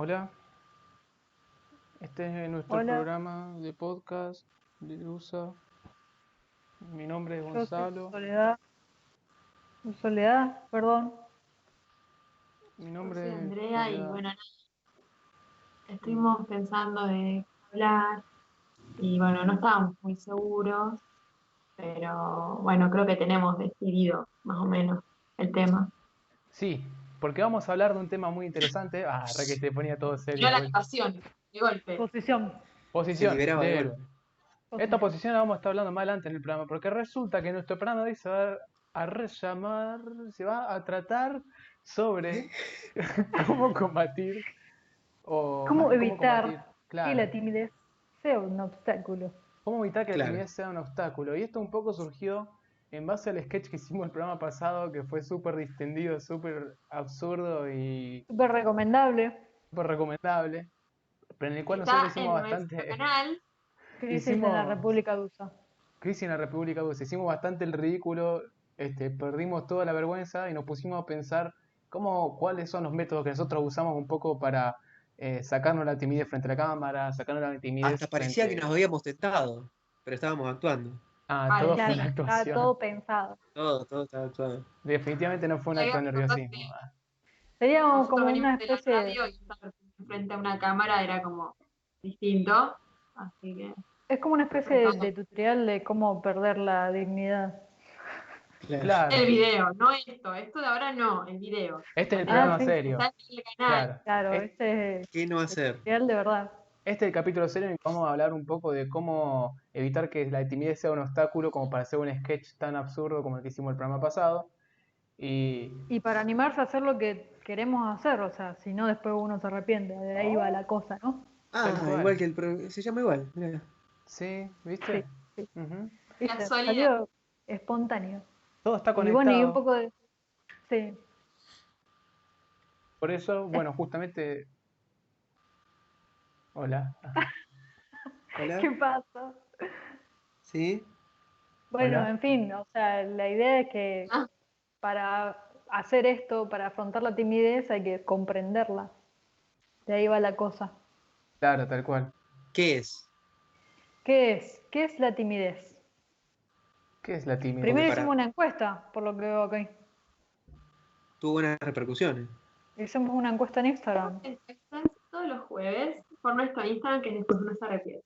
Hola, este es nuestro Hola, programa de podcast de Lusa. Mi nombre es yo soy Gonzalo. Soledad, perdón. Mi Yo soy nombre es Andrea y Soledad. bueno, nada, Y estuvimos pensando de qué hablar y bueno, no estábamos muy seguros, pero bueno, creo que tenemos decidido más o menos el tema. sí, porque vamos a hablar de un tema muy interesante. Re que se ponía todo serio No de la vuelta. actuación, de golpe. Posición, Se Posición liberaba de de golpe. héroe. Esta posición. posición la vamos a estar hablando más adelante en el programa, porque resulta que nuestro programa de hoy se va a tratar sobre cómo combatir, o más ¿Cómo que cómo combatir, evitar que claro. la timidez sea un obstáculo? ¿Cómo evitar que la Claro. timidez sea un obstáculo? Y esto un poco surgió en base al sketch que hicimos el programa pasado, que fue súper distendido, súper absurdo y Súper recomendable. súper recomendable, pero en el cual nosotros Está hicimos en nuestro bastante, canal, Crisis en la hicimos República USA. crisis en la República Dulce, hicimos bastante el ridículo, perdimos toda la vergüenza y nos pusimos a pensar cuáles son los métodos que nosotros usamos un poco para sacarnos la timidez frente a la cámara, sacarnos la timidez Hasta parecía que frente nos habíamos tentado, pero estábamos actuando. a todo fue Claro, una parecía. está actuación. todo pensado. Todo estaba actuado. Definitivamente no fue un Hay acto que de recordar nerviosismo. que Sería nosotros como una venimos de la especie de... radio y estar frente a una cámara era como distinto, así que Es como una especie fue de todo. tutorial de cómo perder la dignidad. Claro. El Claro, video, no esto de ahora no, el video. este es el Así que Ah, programa sí, serio. está en el canal. Claro. claro, Es- este es ¿Qué no el hacer? tutorial de verdad. Este es el capítulo serio en el que vamos a hablar un poco de cómo evitar que la timidez sea un obstáculo como para hacer un sketch tan absurdo como el que hicimos el programa pasado. Y Y para animarse a hacer lo que queremos hacer, o sea, si no después uno se arrepiente, de ahí va la cosa, ¿no? tal Ah, igual cual. que se llama igual. Mirá. Sí, Sí, ¿viste? sí, Ujú. viste, Casualidad. salió espontáneo. Todo está Y bueno, y un conectado. poco de, sí, Por eso, bueno, justamente... Hola. Hola. ¿qué pasa? ¿Sí? Bueno, Hola. en fin, o sea, la idea es que Ah, para hacer esto, para afrontar la timidez, hay que comprenderla. De ahí va la cosa. Claro, tal cual. ¿Qué es? ¿Qué es? ¿Qué es la timidez? ¿Qué es la Porque Primero timidez? hicimos una encuesta, por lo que veo aquí. tuvo buenas repercusiones. Hicimos una encuesta en Instagram. encuestas todos los jueves por nuestro Instagram, que después no se arrepiente.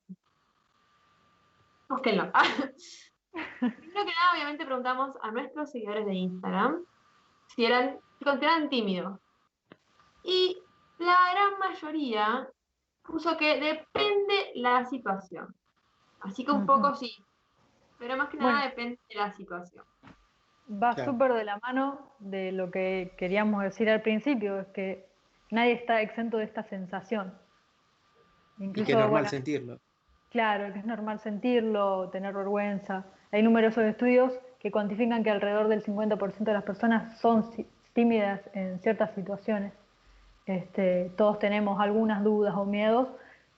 Búsquenlo. Primero que nada, obviamente preguntamos a nuestros seguidores de Instagram si consideran tímidos. Y la gran mayoría puso que depende la situación. Así que un Ujú. poco sí, pero más que Bueno, nada depende de la situación. va Claro. súper de la mano de lo que queríamos decir al principio, es que nadie está exento de esta sensación. Y que es Incluso, normal bueno, sentirlo. claro, que es normal sentirlo, tener vergüenza. Hay numerosos estudios que cuantifican que alrededor del 50% de las personas son tímidas en ciertas situaciones. Todos tenemos algunas dudas o miedos,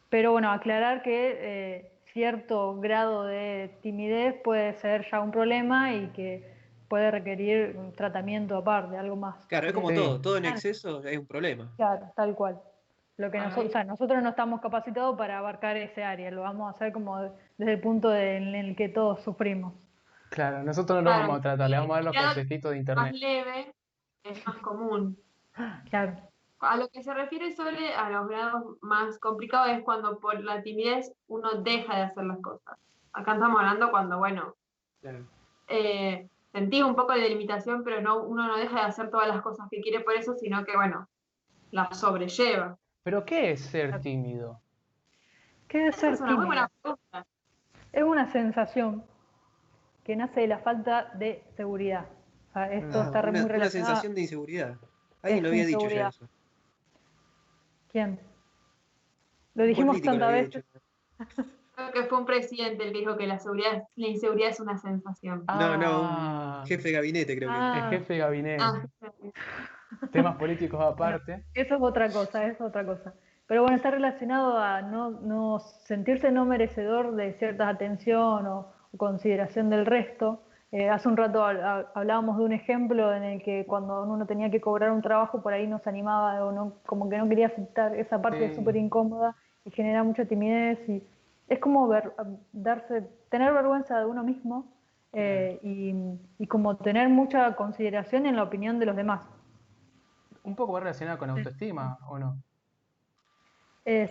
pero bueno, aclarar que cierto grado de timidez puede ser ya un problema y que puede requerir un tratamiento aparte, algo más Claro, es como Sí, todo en Ah, exceso es un problema. claro, tal cual. Lo que Bueno, nosotros, o sea, nosotros no estamos capacitados para abarcar ese área, lo vamos a hacer como desde el punto en el que todos sufrimos. claro, nosotros no lo claro, vamos a tratar, le y vamos a dar el los grado consejitos de más internet. leve es más común. Claro, A lo que se refiere Sole a los grados más complicados es cuando por la timidez uno deja de hacer las cosas. Acá estamos hablando cuando, bueno, Claro. sentís un poco de limitación, pero no, uno no deja de hacer todas las cosas que quiere por eso, sino que, bueno, las sobrelleva. Pero ¿qué es ser tímido? ¿qué es Esa es ser una muy buena tímido? pregunta. Es una sensación que nace de la falta de seguridad. O sea, esto Mm. Ah, está una, muy una relacionado, sensación de inseguridad. Alguien lo es había dicho ya inseguridad. eso. ¿Quién? Lo Un dijimos político lo tantas había veces. dicho. Creo que fue un presidente el que dijo que la inseguridad es una sensación. No, un Ah, jefe de gabinete creo que dijo. el Ah, jefe de gabinete. Ah, Temas políticos bueno, aparte. eso es otra cosa, es otra cosa. Pero bueno, está relacionado a no sentirse no merecedor de cierta atención o consideración del resto. Hace un rato hablábamos de un ejemplo en el que cuando uno tenía que cobrar un trabajo por ahí no se animaba o no, como que no quería aceptar esa parte es súper Sí, incómoda y genera mucha timidez y es como tener vergüenza de uno mismo claro. y como tener mucha consideración en la opinión de los demás. Un poco va relacionado con Sí, autoestima, ¿o no? sí,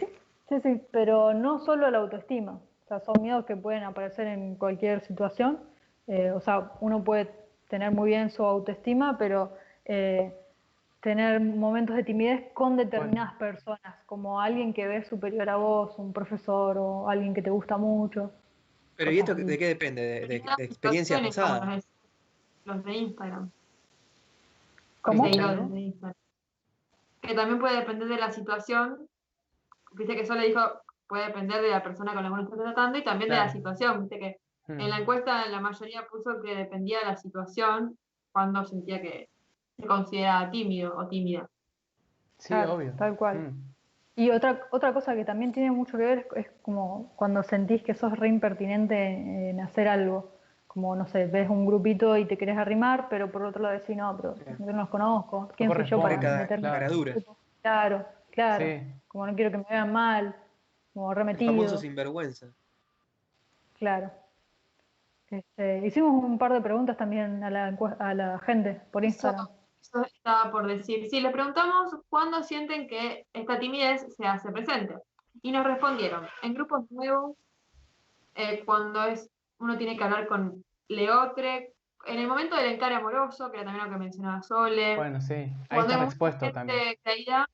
sí, sí, pero no solo la autoestima. O sea, son miedos que pueden aparecer en cualquier situación. O sea, uno puede tener muy bien su autoestima, pero eh, tener momentos de timidez con Bueno, determinadas personas, como alguien que ves superior a vos, un profesor o alguien que te gusta mucho, Pero ¿y cosas esto así. de qué depende? Determinadas De experiencia situaciones, como pasada. los de Instagram, mis ¿Cómo? ¿viste, seguidores no? de Instagram. Que también puede depender de la situación. Viste que solo dijo, puede depender de la persona con la que uno está tratando y también de la Claro. situación. Viste que en la Mm. encuesta la mayoría puso que dependía de la situación cuando sentía que se consideraba tímido o tímida. Sí, Claro, obvio. tal cual. Mm. Y otra cosa que también tiene mucho que ver es como cuando sentís que sos re impertinente en hacer algo. Como, no sé, ves un grupito y te querés arrimar, pero por otro lado decís, no, pero Claro. yo no los conozco. No ¿Quién soy yo Hacer para corresponde, meterme en cara claro. este dura. grupo? Claro, claro. Sí. Como no quiero que me vean mal, como El famoso remetido, sinvergüenza. claro. Hicimos un par de preguntas también a la gente por Eso, Instagram. eso estaba por decir. Sí, les preguntamos cuándo sienten que esta timidez se hace presente. Y nos respondieron, en grupos nuevos, cuando uno tiene que hablar con Leotre, en el momento del encare amoroso, que era también lo que mencionaba Sole, Bueno, sí. Ahí cuando estás hay mucha expuesto también. gente caída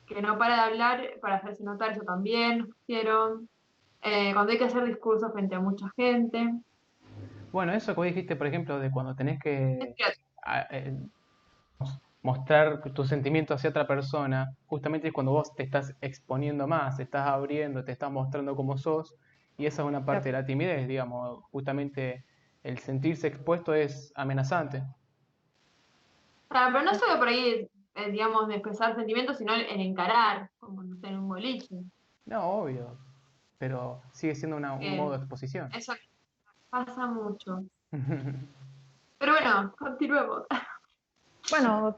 que no para de hablar para hacerse notar, eso también nos pusieron. Cuando hay que hacer discursos frente a mucha gente. Bueno, eso que vos dijiste, por ejemplo, de cuando tenés Es que que a- eh, mostrar tus sentimientos hacia otra persona, justamente es cuando vos te estás exponiendo más, te estás abriendo, te estás mostrando cómo sos, y esa es una parte de Claro. la timidez, digamos, justamente el sentirse expuesto es amenazante. pero no solo por ahí, digamos, de expresar sentimientos, sino en encarar, como no sé, en un boliche. No, obvio, pero sigue siendo un modo Que de exposición. eso pasa mucho. Pero bueno, continuemos. Bueno,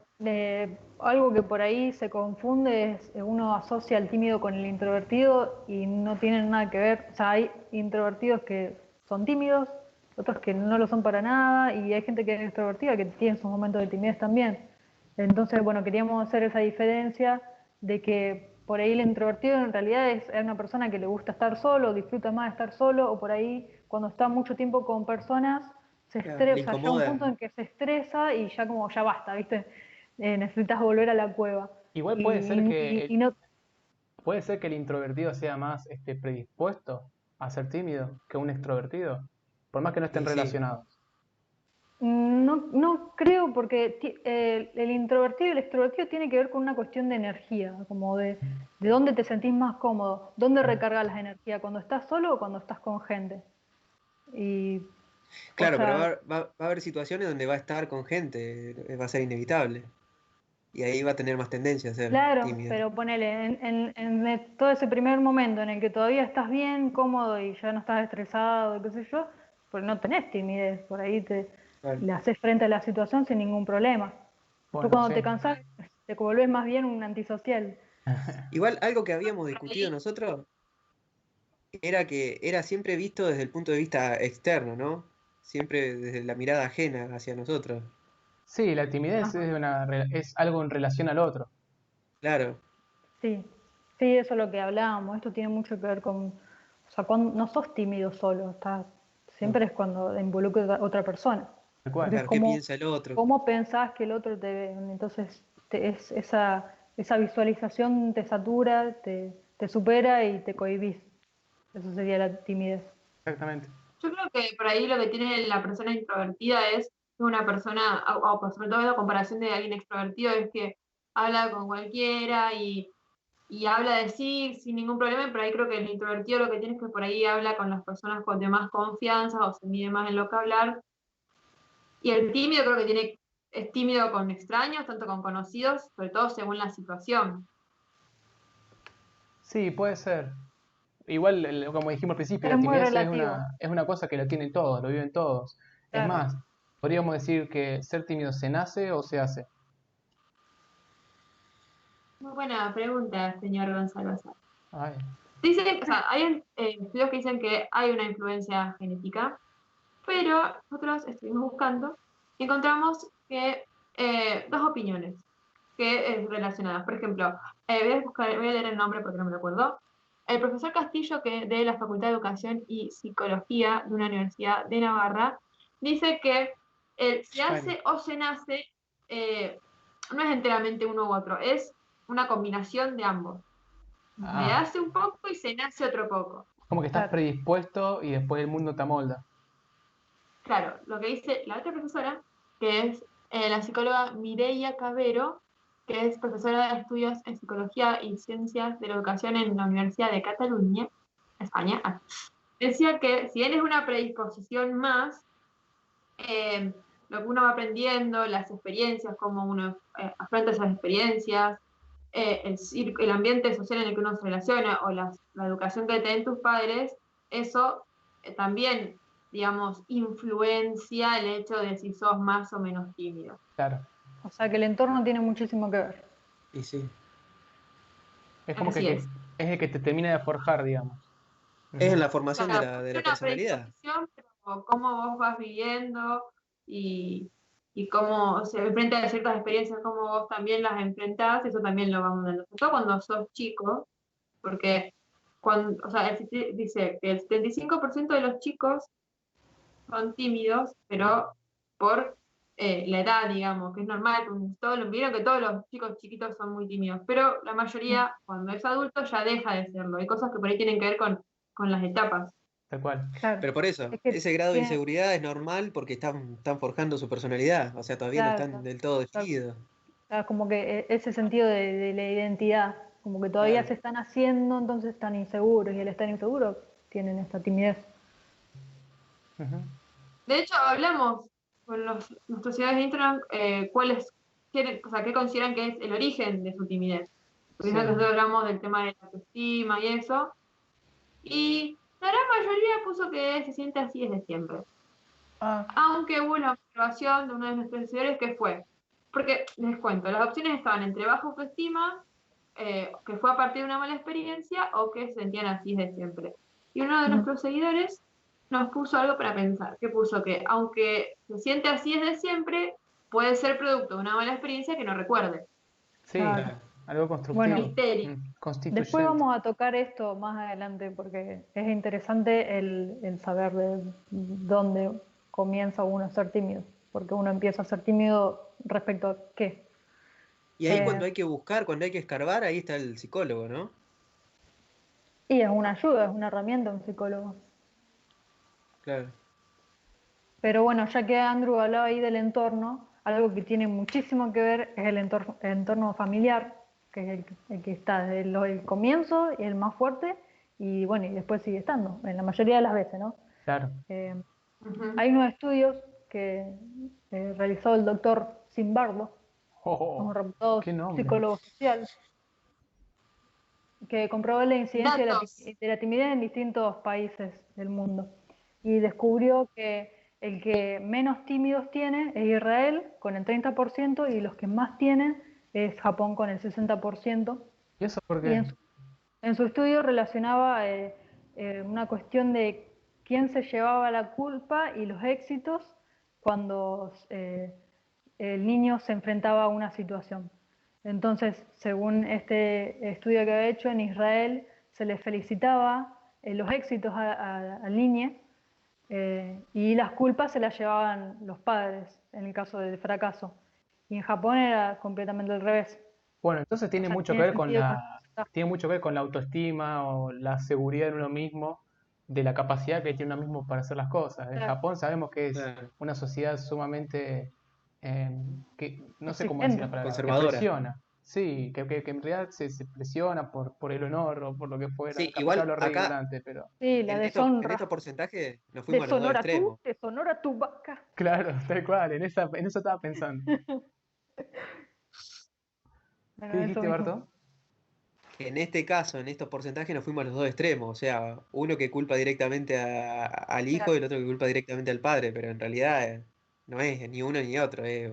algo que por ahí se confunde es uno asocia al tímido con el introvertido y no tienen nada que ver. O sea, hay introvertidos que son tímidos, otros que no lo son para nada y hay gente que es extrovertida que tiene sus momentos de timidez también. Entonces, bueno, queríamos hacer esa diferencia de que por ahí el introvertido en realidad es una persona que le gusta estar solo, disfruta más de estar solo o por ahí cuando está mucho tiempo con personas se Claro, le estresa, llega un punto incomoda. en que se estresa y ya como ya basta, ¿viste? Necesitas volver a la cueva. Igual Y no, puede ser que el introvertido sea más predispuesto a ser tímido que un extrovertido, por más que no estén Y sí, relacionados. no creo porque el introvertido y el extrovertido tiene que ver con una cuestión de energía, como de dónde te sentís más cómodo, dónde recargas las energías, cuando estás solo o cuando estás con gente. Y, o claro, pero sea, va a haber situaciones donde va a estar con gente, va a ser inevitable. Y ahí va a tener más tendencia a ser claro, tímido. pero ponele, todo ese primer momento en el que todavía estás bien, cómodo y ya no estás estresado, qué sé yo, pues no tenés timidez, por ahí Claro. le haces frente a la situación sin ningún problema. Después Bueno, cuando sí. te cansás, te volvés más bien un antisocial. Igual algo que habíamos Por discutido ahí, nosotros era que era siempre visto desde el punto de vista externo, ¿no? Siempre desde la mirada ajena hacia nosotros. Sí, la timidez Ajá. es algo en relación al otro. Claro, Sí, sí, eso es lo que hablábamos. Esto tiene mucho que ver con, o sea, cuando no sos tímido solo, no, siempre es cuando involucra a otra persona, Tal porque cual. es claro, ¿qué como, piensa el otro? cómo pensás que el otro te ve. Entonces, esa visualización te satura, te supera y te cohibís. Eso sería la timidez. Exactamente. yo creo que por ahí lo que tiene la persona introvertida es que una persona, o pues, sobre todo en la comparación de alguien extrovertido, es que habla con cualquiera y habla de sí sin ningún problema, y por ahí creo que el introvertido lo que tiene es que por ahí habla con las personas con de más confianza o se mide más en lo que hablar, y el tímido creo que es tímido con extraños, tanto con conocidos, sobre todo según la situación. Sí, puede ser. Igual, como dijimos al principio, Es la muy timidez relativo. es una cosa que lo tienen todos, lo viven todos. Es Claro. más, podríamos decir que ser tímido se nace o se hace. Muy buena pregunta, señor Gonzalo Azar. Ay, Dicen, o sea, hay estudios que dicen que hay una influencia genética, pero nosotros estuvimos buscando y encontramos que dos opiniones que relacionadas. Por ejemplo, voy a leer el nombre porque no me lo acuerdo. El profesor Castillo, que de la Facultad de Educación y Psicología de una universidad de Navarra, dice que el se Shari. hace o se nace no es enteramente uno u otro, es una combinación de ambos. Se Ah, hace un poco y se nace otro poco. como que estás Claro. predispuesto y después el mundo te amolda. Claro, lo que dice la otra profesora, que es la psicóloga Mireia Cabero, que es profesora de estudios en psicología y ciencias de la educación en la Universidad de Cataluña, España, decía que si bien es una predisposición más, eh, lo que uno va aprendiendo, las experiencias, cómo uno afronta esas experiencias, el ambiente social en el que uno se relaciona o la educación que te den tus padres, eso también, digamos, influencia el hecho de si sos más o menos tímido. Claro. O sea que el entorno tiene muchísimo que ver. Y sí. Es como Así que es. es el que te termina de forjar, digamos. Es en Ujú. la formación Claro, de puede la ser una personalidad. predisposición, pero cómo vos vas viviendo y cómo se enfrenta a ciertas experiencias, cómo vos también las enfrentás, eso también lo vamos dando. Sobre todo cuando sos chico, porque cuando, o sea, dice que el 75% de los chicos son tímidos, pero por la edad, digamos, que es normal, vieron que todos los chicos chiquitos son muy tímidos, pero la mayoría, cuando es adulto, ya deja de serlo. Hay cosas que por ahí tienen que ver con las etapas. Tal cual. Claro. Pero por eso, Es que ese grado de tiene, inseguridad es normal porque están forjando su personalidad. O sea, todavía no están claro, del todo claro, definidos. como que ese sentido de la identidad, como que todavía Claro. se están haciendo, entonces están inseguros y al estar inseguros tienen esta timidez. Ujú. De hecho, hablamos con nuestros seguidores de Instagram o sea, qué consideran que es el origen de su timidez. Porque Sí. nosotros hablamos del tema de la autoestima y eso, y la gran mayoría puso que se siente así desde siempre. Ah, Aunque hubo una observación de uno de nuestros seguidores que fue, porque les cuento, las opciones estaban entre baja autoestima, que fue a partir de una mala experiencia, o que se sentían así desde siempre. Y uno de Ujú. nuestros seguidores nos puso algo para pensar, que puso que aunque se siente así desde siempre, puede ser producto de una mala experiencia que no recuerde. sí, Claro. Claro. algo Bueno, constructivo. Misterio. después Constituyente. vamos a tocar esto más adelante porque es interesante el saber de dónde comienza uno a ser tímido, porque uno empieza a ser tímido respecto a qué. Y ahí Eh, cuando hay que buscar, cuando hay que escarbar, ahí está el psicólogo, ¿no? y es una ayuda, es una herramienta un psicólogo. Claro. Pero bueno, ya que Andrew hablaba ahí del entorno, algo que tiene muchísimo que ver es el entorno familiar, que es el que está desde el comienzo y el más fuerte, y bueno, y después sigue estando, en la mayoría de las veces, ¿no? Claro. Eh, Ujú. Hay unos estudios que realizó el doctor Zimbardo, un Oh, reputado qué nombre. psicólogo social, que comprobó la incidencia Datos. de la timidez en distintos países del mundo y descubrió que el que menos tímidos tiene es Israel con el 30% y los que más tienen es Japón con el 60%. ¿Y eso por Y qué? en su estudio relacionaba una cuestión de quién se llevaba la culpa y los éxitos cuando el niño se enfrentaba a una situación. Entonces, según este estudio que había hecho en Israel, se le felicitaba los éxitos al niño y las culpas se las llevaban los padres en el caso del fracaso. Y en Japón era completamente al revés. Bueno, entonces O tiene sea, mucho que tiene ver con sentido con tiene mucho que ver con la autoestima o la seguridad en uno mismo, de la capacidad que tiene uno mismo para hacer las cosas. En Claro, Japón sabemos que es Claro. una sociedad sumamente, que no sé cómo decir la exigente. palabra, que Conservadora. presiona. Sí, que en realidad se presiona por el honor o por lo que fuera. Sí, Capaz que igual hablo re acá, ignorante, pero Sí, la en estos deshonra. porcentajes nos fuimos a los dos Deshonora tú, extremos. deshonora tu vaca. claro, tal cual, en eso estaba pensando. Bueno, ¿Qué eso dijiste, mismo. Barto? que en este caso, en estos porcentajes, nos fuimos a los dos extremos. O sea, uno que culpa directamente al hijo y el otro que culpa directamente al padre, pero en realidad no es ni uno ni otro. Es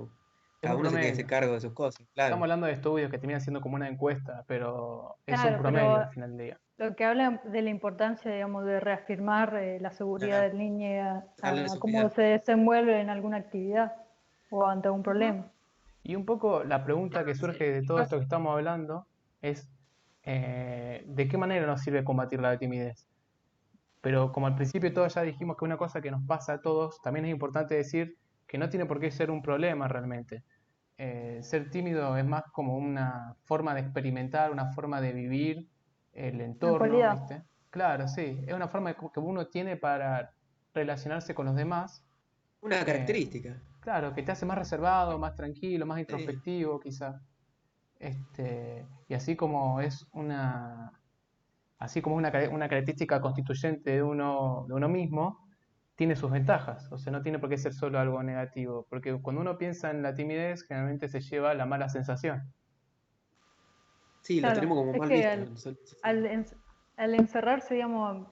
Cada un uno se tiene que hacer promedio. cargo de sus cosas, Estamos claro. hablando de estudios que terminan siendo como una encuesta, pero es un Claro, promedio pero al final del día. lo que habla de la importancia, digamos, de reafirmar la seguridad Claro, del niño darle la a cómo seguridad. se desenvuelve en alguna actividad o ante un Ujú. problema. Y un poco la pregunta que Claro, surge sí. de todo esto que estamos hablando es ¿de qué manera nos sirve combatir la timidez? Pero como al principio todos ya dijimos que una cosa que nos pasa a todos, también es importante decir que no tiene por qué ser un problema realmente. Ser tímido es más como una forma de experimentar, una forma de vivir el Una entorno, cualidad. ¿viste? Claro, sí, es una forma que uno tiene para relacionarse con los demás. Una eh, característica. claro, que te hace más reservado, más tranquilo, más Sí. introspectivo, quizá. Y así como es una característica constituyente de uno mismo, tiene sus ventajas, o sea, no tiene por qué ser solo algo negativo, porque cuando uno piensa en la timidez, generalmente se lleva la mala sensación. Sí, lo Claro, tenemos como es mal que visto. al, al encerrarse, digamos,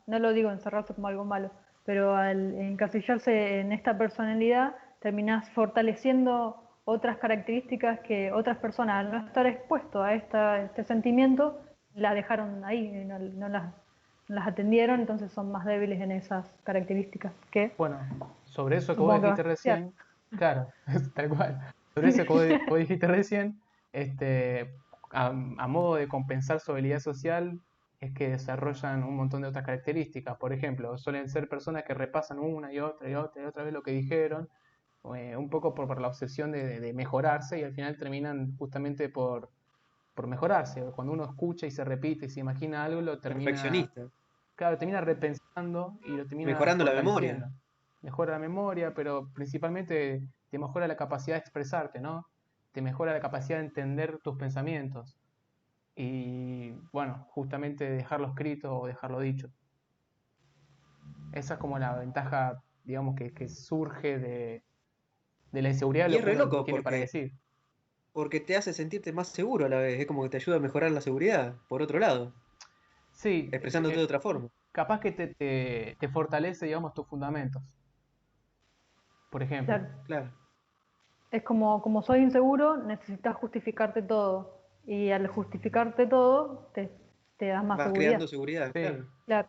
no lo digo encerrarse como algo malo, pero al encasillarse en esta personalidad, terminás fortaleciendo otras características que otras personas, al no estar expuestos a este sentimiento, la dejaron ahí, no las atendieron, entonces son más débiles en esas características que Bueno, sobre eso que vos supongo que vas dijiste a estudiar. recién, claro, tal cual, sobre eso que vos dijiste recién, a modo de compensar su habilidad social, es que desarrollan un montón de otras características. Por ejemplo, suelen ser personas que repasan una y otra y otra y otra vez lo que dijeron, un poco por la obsesión de mejorarse y al final terminan justamente por mejorarse. Cuando uno escucha y se repite y se imagina algo, lo termina, Perfeccionista. claro, termina repensando y lo termina Mejorando la fortaleciendo. memoria. Mejora la memoria, pero principalmente te mejora la capacidad de expresarte, ¿no? Te mejora la capacidad de entender tus pensamientos y, bueno, justamente dejarlo escrito o dejarlo dicho. Esa es como la ventaja, digamos, que surge de la inseguridad de Y lo es que re uno loco tiene para decir. porque te hace sentirte más seguro a la vez. Es como que te ayuda a mejorar la seguridad, por otro lado, Sí, expresándote de otra forma. capaz que te fortalece, digamos, tus fundamentos, por ejemplo. Claro. Claro. Es como soy inseguro, necesitas justificarte todo. Y al justificarte todo, te das más Vas seguridad. creando seguridad, Sí. claro. Claro,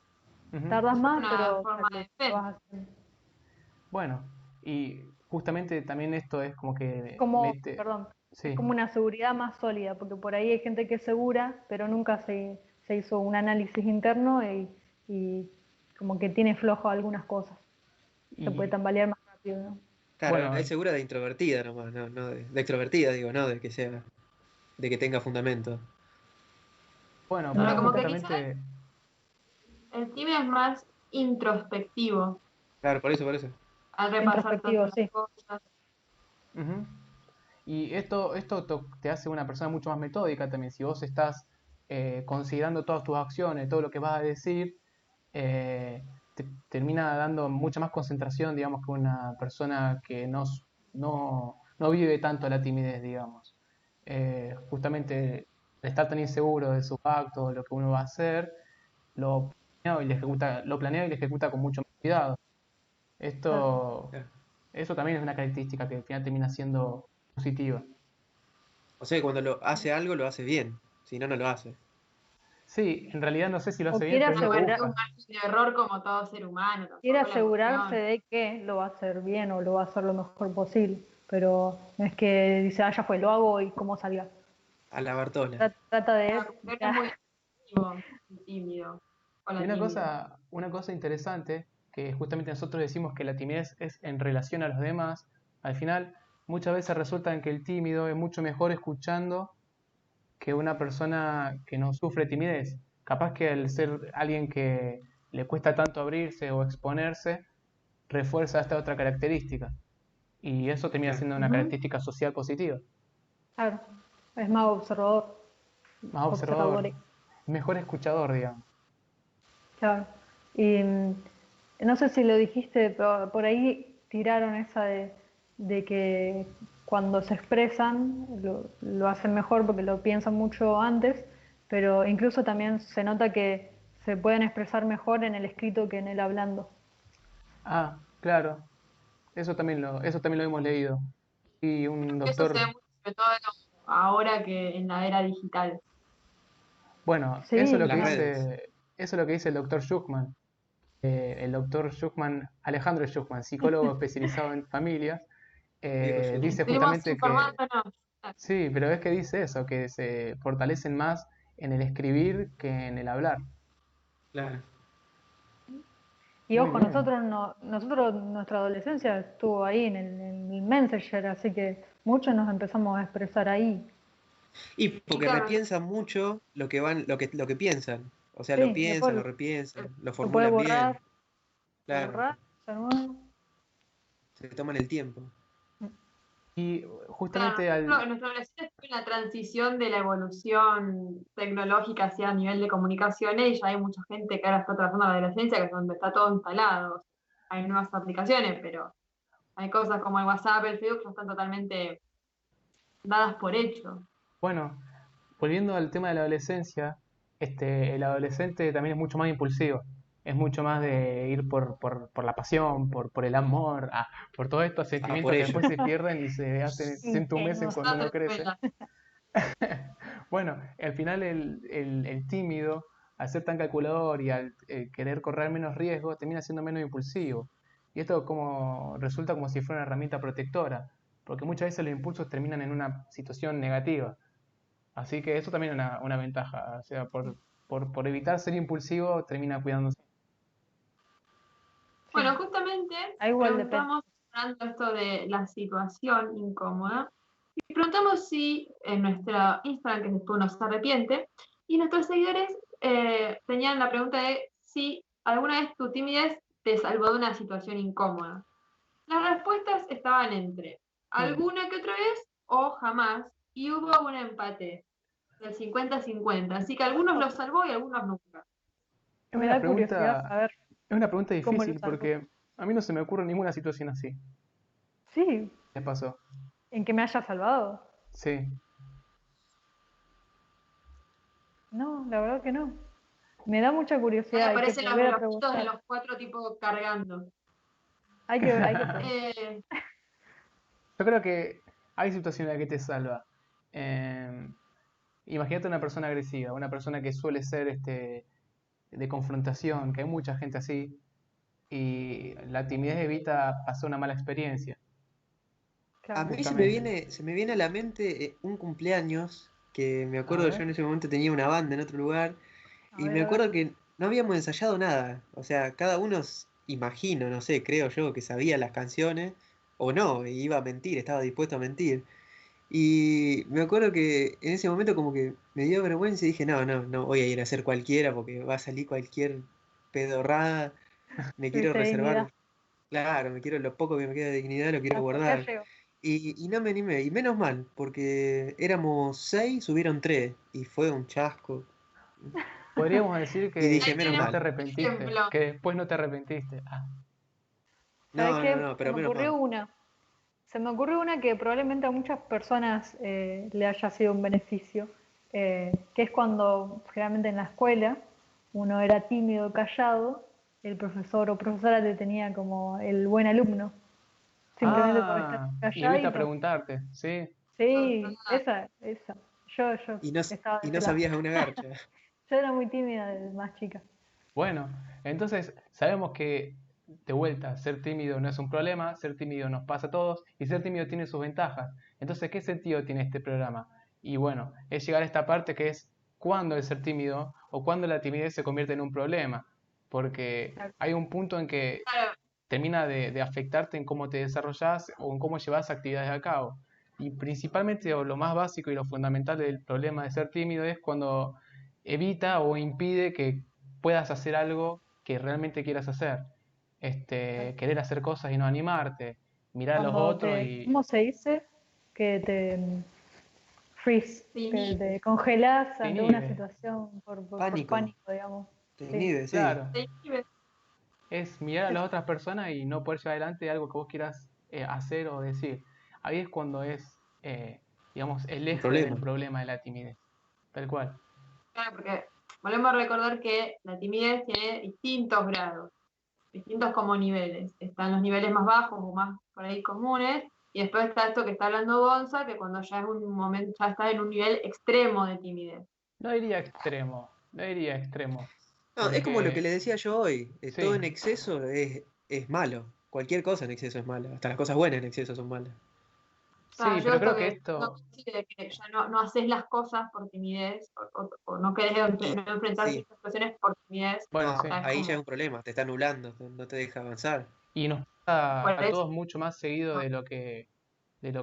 Ujú. tardas Es más, una pero forma de lo defensa. vas haciendo. Bueno, y justamente también esto es como Es que como, mete, perdón, es sí, como una seguridad más sólida, porque por ahí hay gente que es segura, pero nunca se hizo un análisis interno y como que tiene flojo algunas cosas. Se puede y tambalear más rápido, ¿no? Claro, bueno, es segura de introvertida nomás, no de extrovertida, digo, no de que sea, de que tenga fundamento. bueno, No Pero pero como que quizás justamente, el tímido es más introspectivo Claro, por eso. al repasar Introspectivo, tantas sí. cosas. ujú. Y esto te hace una persona mucho más metódica también. Si vos estás considerando todas tus acciones, todo lo que vas a decir, te termina dando mucha más concentración, digamos, que una persona que no vive tanto la timidez, digamos. Justamente al estar tan inseguro de sus actos, de lo que uno va a hacer, lo planea y lo ejecuta con mucho más cuidado. Claro. Esto, Claro. eso también es una característica que al final termina siendo positiva. O sea, que cuando lo hace algo, lo hace bien. Si no, no lo hace. Sí, en realidad no sé si lo O hace bien, pero es lo que Bueno, es un busca. margen de error como todo ser humano, Quiere tampoco la asegurarse emoción. de que lo va a hacer bien o lo va a hacer lo mejor posible, pero no es que dice, ya fue, lo hago y cómo salga. A la Bartola. Trata de... Claro, porque eres muy activo y tímido. O Y la tímida. una cosa interesante, que justamente nosotros decimos que la timidez es en relación a los demás, al final muchas veces resulta en que el tímido es mucho mejor escuchando que una persona que no sufre timidez. Capaz que al ser alguien que le cuesta tanto abrirse o exponerse, refuerza esta otra característica. Y eso termina Claro. siendo una Ujú, característica social positiva. claro, es más observador, Más observador, observador, mejor escuchador, digamos. claro. Y no sé si lo dijiste, pero por ahí tiraron esa de que cuando se expresan lo hacen mejor porque lo piensan mucho antes, pero incluso también se nota que se pueden expresar mejor en el escrito que en el hablando. Ah, claro, eso también lo hemos leído. Y un Eso se doctor, ve mucho, sobre todo ahora que en la era digital. bueno, eso es Sí, lo que Las claro. redes. eso es lo que dice el doctor Schuchman. El doctor Schuchman, Alejandro Schuchman, psicólogo especializado en familias, Viejo dice Schumann. Seguimos justamente que, informándonos. sí, pero es que dice eso, que se fortalecen más en el escribir que en el hablar. Claro. Y Muy ojo, bien. nuestra adolescencia estuvo ahí en el Messenger, así que muchos nos empezamos a expresar ahí. Y Y porque claro, repiensan mucho lo que piensan. O sea, lo Sí, piensan, después lo repiensan, lo lo puede formulan bien. Claro, borrar, hacer nuevo. se toman el tiempo. Y claro, justamente al... en nuestra adolescencia fue la transición de la evolución tecnológica hacia nivel de comunicaciones y ya hay mucha gente que ahora está trabajando en la adolescencia, que es donde está todo instalado. Hay nuevas aplicaciones, pero hay cosas como el WhatsApp, el Facebook, que ya están totalmente dadas por hecho. Bueno, volviendo al tema de la adolescencia, el adolescente también es mucho más impulsivo. Es mucho más de ir por la pasión, por el amor, por todos estos Ah, por sentimientos que ello. después se pierden y se entumecen cuando Ingenuo. uno crece. Bueno, al final el tímido, al ser tan calculador y al querer correr menos riesgo, termina siendo menos impulsivo. Y esto como resulta como si fuera una herramienta protectora, porque muchas veces los impulsos terminan en una situación negativa. Así que eso también es una ventaja. O sea, por evitar ser impulsivo, termina cuidándose. Bueno, Sí, justamente ahí igual depende. preguntamos, hablando esto de la situación incómoda, y preguntamos si en nuestra Instagram, que después nos arrepiente, y nuestros seguidores tenían la pregunta de si alguna vez tu timidez te salvó de una situación incómoda. Las respuestas estaban entre Mm. alguna que otra vez o jamás, y hubo un empate del 50-50, así que algunos los salvó y algunos nunca. Es Me una da curiosidad pregunta, saber es una pregunta cómo lo difícil salvo. porque a mí no se me ocurre ninguna situación así. Sí, ¿Qué pasó? en que me haya salvado. Sí. No, la verdad que no. Me da mucha Ahí curiosidad, hay que aparecen los volver a bloquitos de preguntar. los cuatro tipos cargando. Hay que preguntar. Eh, Yo creo que hay situaciones en las que te salva. Eh, Imagínate una persona agresiva, una persona que suele ser de confrontación, que hay mucha gente así, y la timidez evita pasar una mala experiencia, A Claro. mí justamente. se me viene a la mente un cumpleaños que me A acuerdo yo ver. en ese momento tenía una banda en otro lugar A y ver, me a ver. acuerdo que no habíamos ensayado nada. O sea, cada uno, imagino, no sé, creo yo que sabía las canciones o no, y iba a mentir, estaba dispuesto a mentir. Y me acuerdo que en ese momento como que me dio vergüenza y dije, no, no, no voy a ir a hacer cualquiera porque va a salir cualquier pedorrada. Me quiero Tuviste dignidad. reservar, claro, me quiero lo poco que me queda de dignidad, lo quiero Hasta acá guardar. llego. Y no me animé, y menos mal, porque éramos seis, subieron tres, y fue un chasco. Podríamos decir Y dije, ahí menos que no te tenemos mal. un arrepentiste, ejemplo. que después no te arrepentiste. ¿Sabes No, no, qué? no, Se pero me menos ocurrió mal. una. Se me ocurrió una que probablemente a muchas personas le haya sido un beneficio, que es cuando generalmente en la escuela uno era tímido, callado, el profesor o profesora te tenía como el buen alumno, simplemente por estar Y evita calladito. preguntarte, ¿sí? Sí, esa. Yo Y no, estaba de y ese no lado. sabías una garcha. Yo era muy tímida desde más chica. Bueno, entonces sabemos que de vuelta, ser tímido no es un problema, ser tímido nos pasa a todos y ser tímido tiene sus ventajas. Entonces, ¿qué sentido tiene este programa? Y bueno, es llegar a esta parte que es cuándo el ser tímido o cuándo la timidez se convierte en un problema. Porque Claro. hay un punto en que Claro, termina de afectarte en cómo te desarrollas o en cómo llevas actividades a cabo. Y principalmente o lo más básico y lo fundamental del problema de ser tímido es cuando evita o impide que puedas hacer algo que realmente quieras hacer. Querer hacer cosas y no animarte, mirar a los Cuando otros y ¿cómo se dice? Que te freeze, te que inhibe, te congelás te ante una inhibe. situación por Pánico, pánico, digamos. te Sí, inhibe, sí. Claro, te inhibe. es mirar a las eso. otras personas y no poder llevar adelante algo que vos quieras hacer o decir. Ahí es cuando es, digamos, el Un eje del problema. problema de la timidez. Tal cual. Claro, porque volvemos a recordar que la timidez tiene distintos grados, distintos como niveles. Están los niveles más bajos o más por ahí comunes, y después está esto que está hablando Gonza, que cuando ya es un momento, ya está en un nivel extremo de timidez. No diría extremo, no diría extremo, No, es como lo que porque les decía yo hoy. Todo sí, en exceso es malo. Cualquier cosa en exceso es mala. Hasta las cosas buenas en exceso son malas. Sea, sí, yo pero esto creo que que no esto, coincide, que ya no haces las cosas por timidez o no querés Y no enfrentar sí, ciertas situaciones por timidez, bueno, no, sí, ya es ahí ya es como, un problema. Te está anulando, no te deja avanzar. y nos pasa por a eso, todos mucho más seguido de lo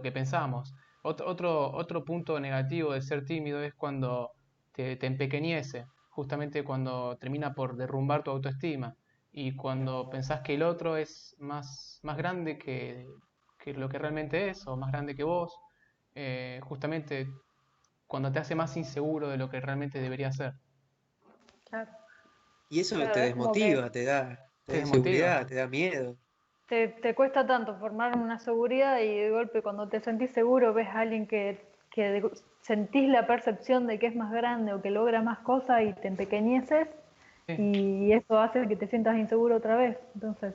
que pensamos. Otro punto negativo de ser tímido es cuando te empequeñece, justamente cuando termina por derrumbar tu autoestima y cuando pensás que el otro es más grande que lo que realmente es o más grande que vos, justamente cuando te hace más inseguro de lo que realmente debería ser. Claro, Y eso te claro, es como que desmotiva, te Te da desmotiva. inseguridad, te da miedo. te cuesta tanto formar una seguridad y de golpe cuando te sentís seguro ves a alguien que sentís la percepción de que es más grande o que logra más cosas y te empequeñeces Sí. y eso hace que te sientas inseguro otra vez. Entonces,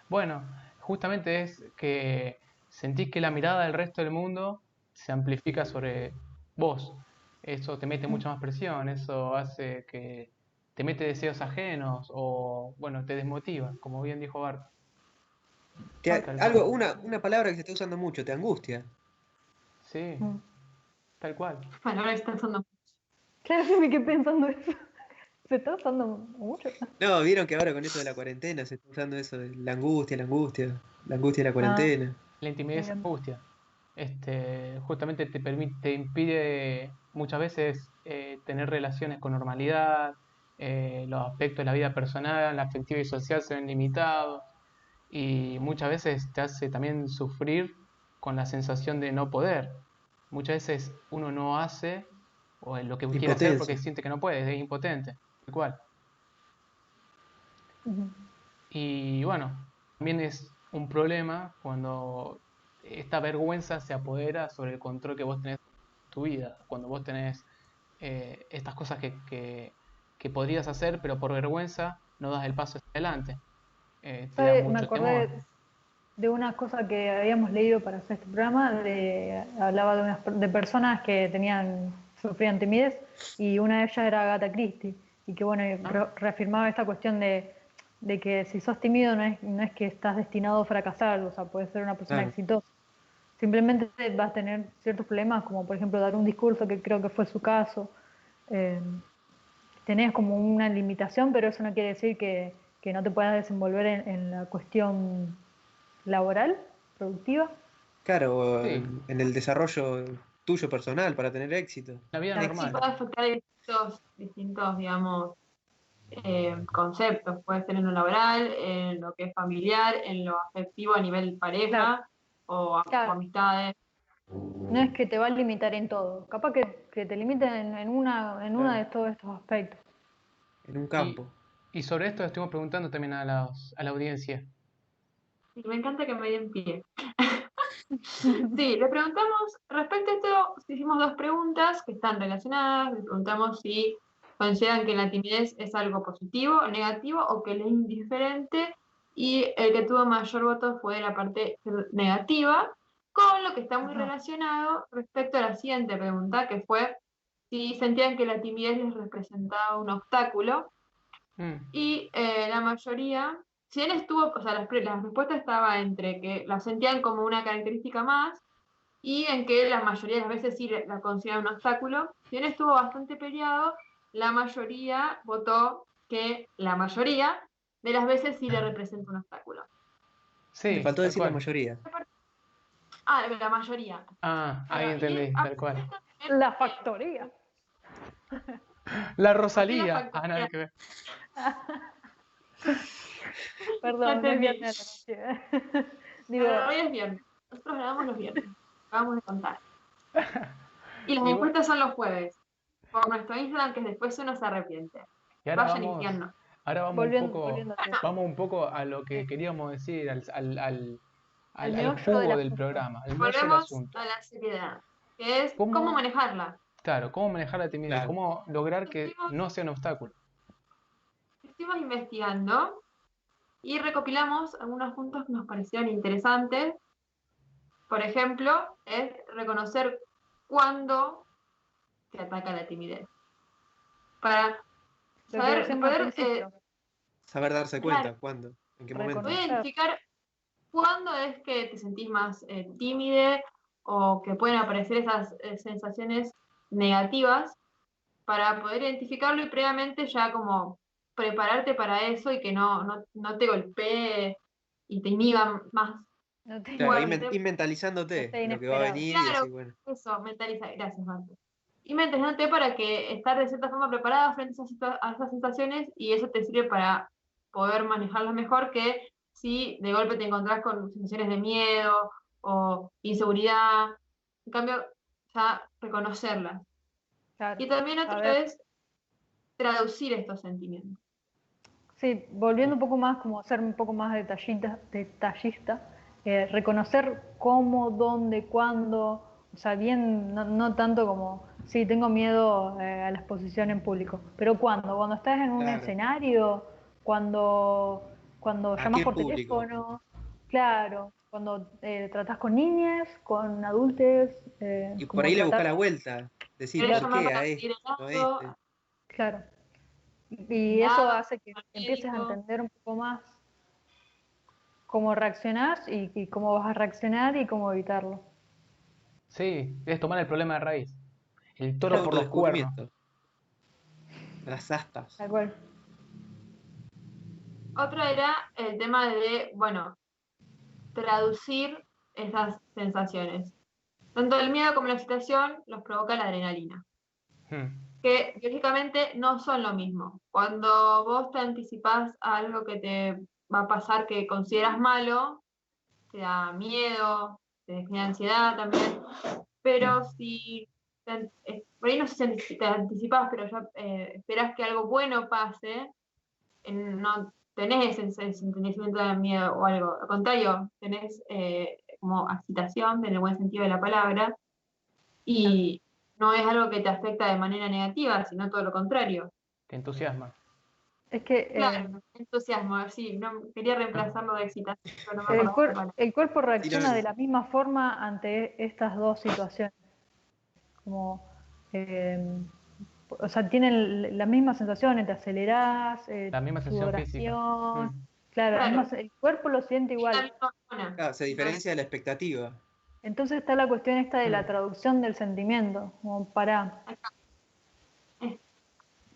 Bueno, justamente es que sentís que la mirada del resto del mundo se amplifica sobre vos. Eso te mete mucha más presión, eso hace que te mete deseos ajenos o, bueno, te desmotiva, como bien dijo Bart. Tal cual. Una palabra que se está usando mucho, te angustia. Sí, mm. tal cual. bueno, ahora está usando. Claro, yo me quedé pensando eso. Se está usando mucho. No, vieron que ahora con esto de la cuarentena se está usando eso de la angustia de la Ah, cuarentena. La me timidez es encanta. angustia. Justamente te impide muchas veces tener relaciones con normalidad, los aspectos de la vida personal, la afectiva y social se ven limitados y muchas veces te hace también sufrir con la sensación de no poder. Muchas veces uno no hace o lo que quiere hacer porque Impotencia. siente que no puede, es impotente, tal cual. Ujú. Y bueno, también es un problema cuando esta vergüenza se apodera sobre el control que vos tenés de tu vida, cuando vos tenés estas cosas que podrías hacer, pero por vergüenza no das el paso hacia adelante. Te da Me mucho temor. acordé de una cosa que habíamos leído para hacer este programa, hablaba de personas que sufrían timidez y una de ellas era Agatha Christie y que bueno, ¿Ah? reafirmaba esta cuestión de que si sos tímido no es que estás destinado a fracasar, o sea, puedes ser una persona Claro. exitosa. Simplemente vas a tener ciertos problemas, como por ejemplo dar un discurso, que creo que fue su caso. Eh, Tenés como una limitación, pero eso no quiere decir que no te puedas desenvolver en la cuestión laboral, productiva. Claro, Sí, en el desarrollo tuyo personal para tener éxito. la vida Claro, sí normal. puede afectar distintos, digamos, conceptos. Puede ser en lo laboral, en lo que es familiar, en lo afectivo a nivel Claro, pareja o claro. amistades. No es que te va a limitar en todo. Capaz que te limiten en una Claro. de todos estos aspectos. En un Y, campo. y sobre esto le estuvimos preguntando también a la audiencia. Y me encanta que me den pie. Sí, le preguntamos, respecto a esto, hicimos dos preguntas que están relacionadas. Le preguntamos si consideran que la timidez es algo positivo o negativo o que le es indiferente. Y el que tuvo mayor voto fue la parte negativa, con lo que está muy Ajá. relacionado respecto a la siguiente pregunta, que fue si sentían que la timidez les representaba un obstáculo. Mm, Y la mayoría, si bien estuvo, o sea, la respuesta estaba entre que la sentían como una característica más y en que la mayoría de las veces sí la consideran un obstáculo. Si bien estuvo bastante peleado, la mayoría votó que la mayoría de las veces sí le representa un obstáculo. Te sí, faltó tal decir la cual. mayoría. Ah, la mayoría. Ah, ahí Claro, y entendí, tal cual. La factoría. La aquí la Rosalía. Ah, nada factoría que ver. ya Perdón, no es entendí. viernes a la noche. Digo, Pero hoy es viernes. Nosotros grabamos los viernes. Acabamos de contar. Y las Y, bu- encuestas son los jueves. Por nuestro Instagram, que después uno se arrepiente. y ahora Vayan vamos, infierno. ahora volviendo al tema. vamos un poco a lo que Eh, queríamos decir, el al meollo del jugo del asunto. programa, el meollo del Volvemos asunto. a la seriedad, que es cómo ¿Cómo, manejarla. Claro, ¿cómo manejar la timidez? Claro. ¿Cómo lograr que Estuvimos, no sea un obstáculo? estuvimos investigando y recopilamos algunos puntos que nos parecieron interesantes. Por ejemplo, es reconocer cuándo te ataca la timidez. Para Lo que saber, decíamos al poder, principio, Saber darse claro, cuenta, cuándo, en qué momento. poder reconocer. identificar cuándo es que te sentís más tímide o que pueden aparecer esas sensaciones negativas para poder identificarlo y previamente ya como prepararte para eso y que no te golpee y te inhiba más No te, Claro, fuerte. ir no mentalizándote sea lo que va a inesperado. venir y Claro, decir, bueno, eso, mentalizar. Gracias, Marta. Y mentalizándote para que estar de cierta forma preparada frente a esas sensaciones y eso te sirve para poder manejarlas mejor que si de golpe te encontrás con sensaciones de miedo o inseguridad. En cambio, ya reconocerlas. Claro, Y también otra saber. vez traducir estos sentimientos. Sí, volviendo un poco más, como ser un poco más detallista, reconocer cómo, dónde, cuándo, o sea, bien, no tanto como, sí, tengo miedo a la exposición en público, pero cuando estás en un claro, escenario, cuando ¿a llamas qué por público? teléfono, claro, cuando tratás con niñas, con adultos, Y por como ahí le tratar, busca la vuelta, decir, ¿Querés ¿por claro, llamar qué para a pedir este, no a helado? este? claro, y eso Helado, hace que al empieces a médico. entender un poco más cómo reaccionás y cómo vas a reaccionar y cómo evitarlo. Sí, es tomar el problema de raíz. El El toro por los cuernos. autodescubrimiento, las astas. Tal cual. Otro era el tema de, bueno, traducir esas sensaciones. Tanto el miedo como la excitación los provoca la adrenalina, Hmm. que biológicamente no son lo mismo. Cuando vos te anticipás a algo que te va a pasar que consideras malo, te da miedo, te genera ansiedad también, pero Hmm. si por ahí no sé si te anticipás, pero ya esperás que algo bueno pase, no tenés ese sentimiento de miedo o algo. Al contrario, tenés como excitación, en el buen sentido de la palabra, Claro. y no es algo que te afecta de manera negativa, sino todo lo contrario. Te entusiasma. Es que Claro, entusiasmo, sí, no, quería reemplazarlo de excitación, pero no me el, acordaba la palabra. el cuerpo Sí, no, reacciona de la misma forma ante estas dos situaciones. Como, eh, o sea, tienen las mismas sensaciones, te acelerás, La misma sensación física. sudoración. Hmm. Claro, Claro, el cuerpo lo siente es la igual. misma hormona. claro, se diferencia de la expectativa. Entonces está la cuestión esta de la Hmm. traducción del sentimiento, como para Eh,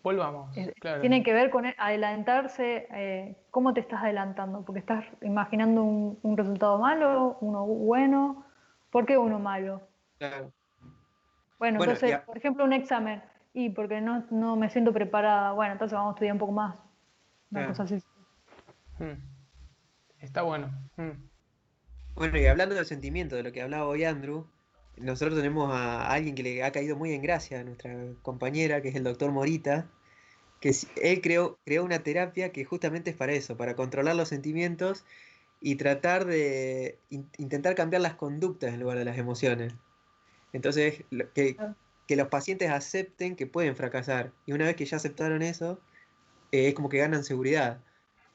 Volvamos, claro. tiene que ver con adelantarse, cómo te estás adelantando, porque estás imaginando un resultado malo, uno bueno, ¿por qué uno malo? Claro. Bueno, Bueno, entonces, por ejemplo, un examen, y porque no me siento preparada, bueno, entonces vamos a estudiar un poco más, una claro. cosa así. Hmm. Está bueno. Hmm. Bueno, y hablando del sentimiento, de lo que hablaba hoy Andrew, nosotros tenemos a alguien que le ha caído muy en gracia, a nuestra compañera, que es el doctor Morita, que él creó una terapia que justamente es para eso, para controlar los sentimientos y tratar de intentar cambiar las conductas en lugar de las emociones. Entonces, que los pacientes acepten que pueden fracasar. Y una vez que ya aceptaron eso, es como que ganan seguridad.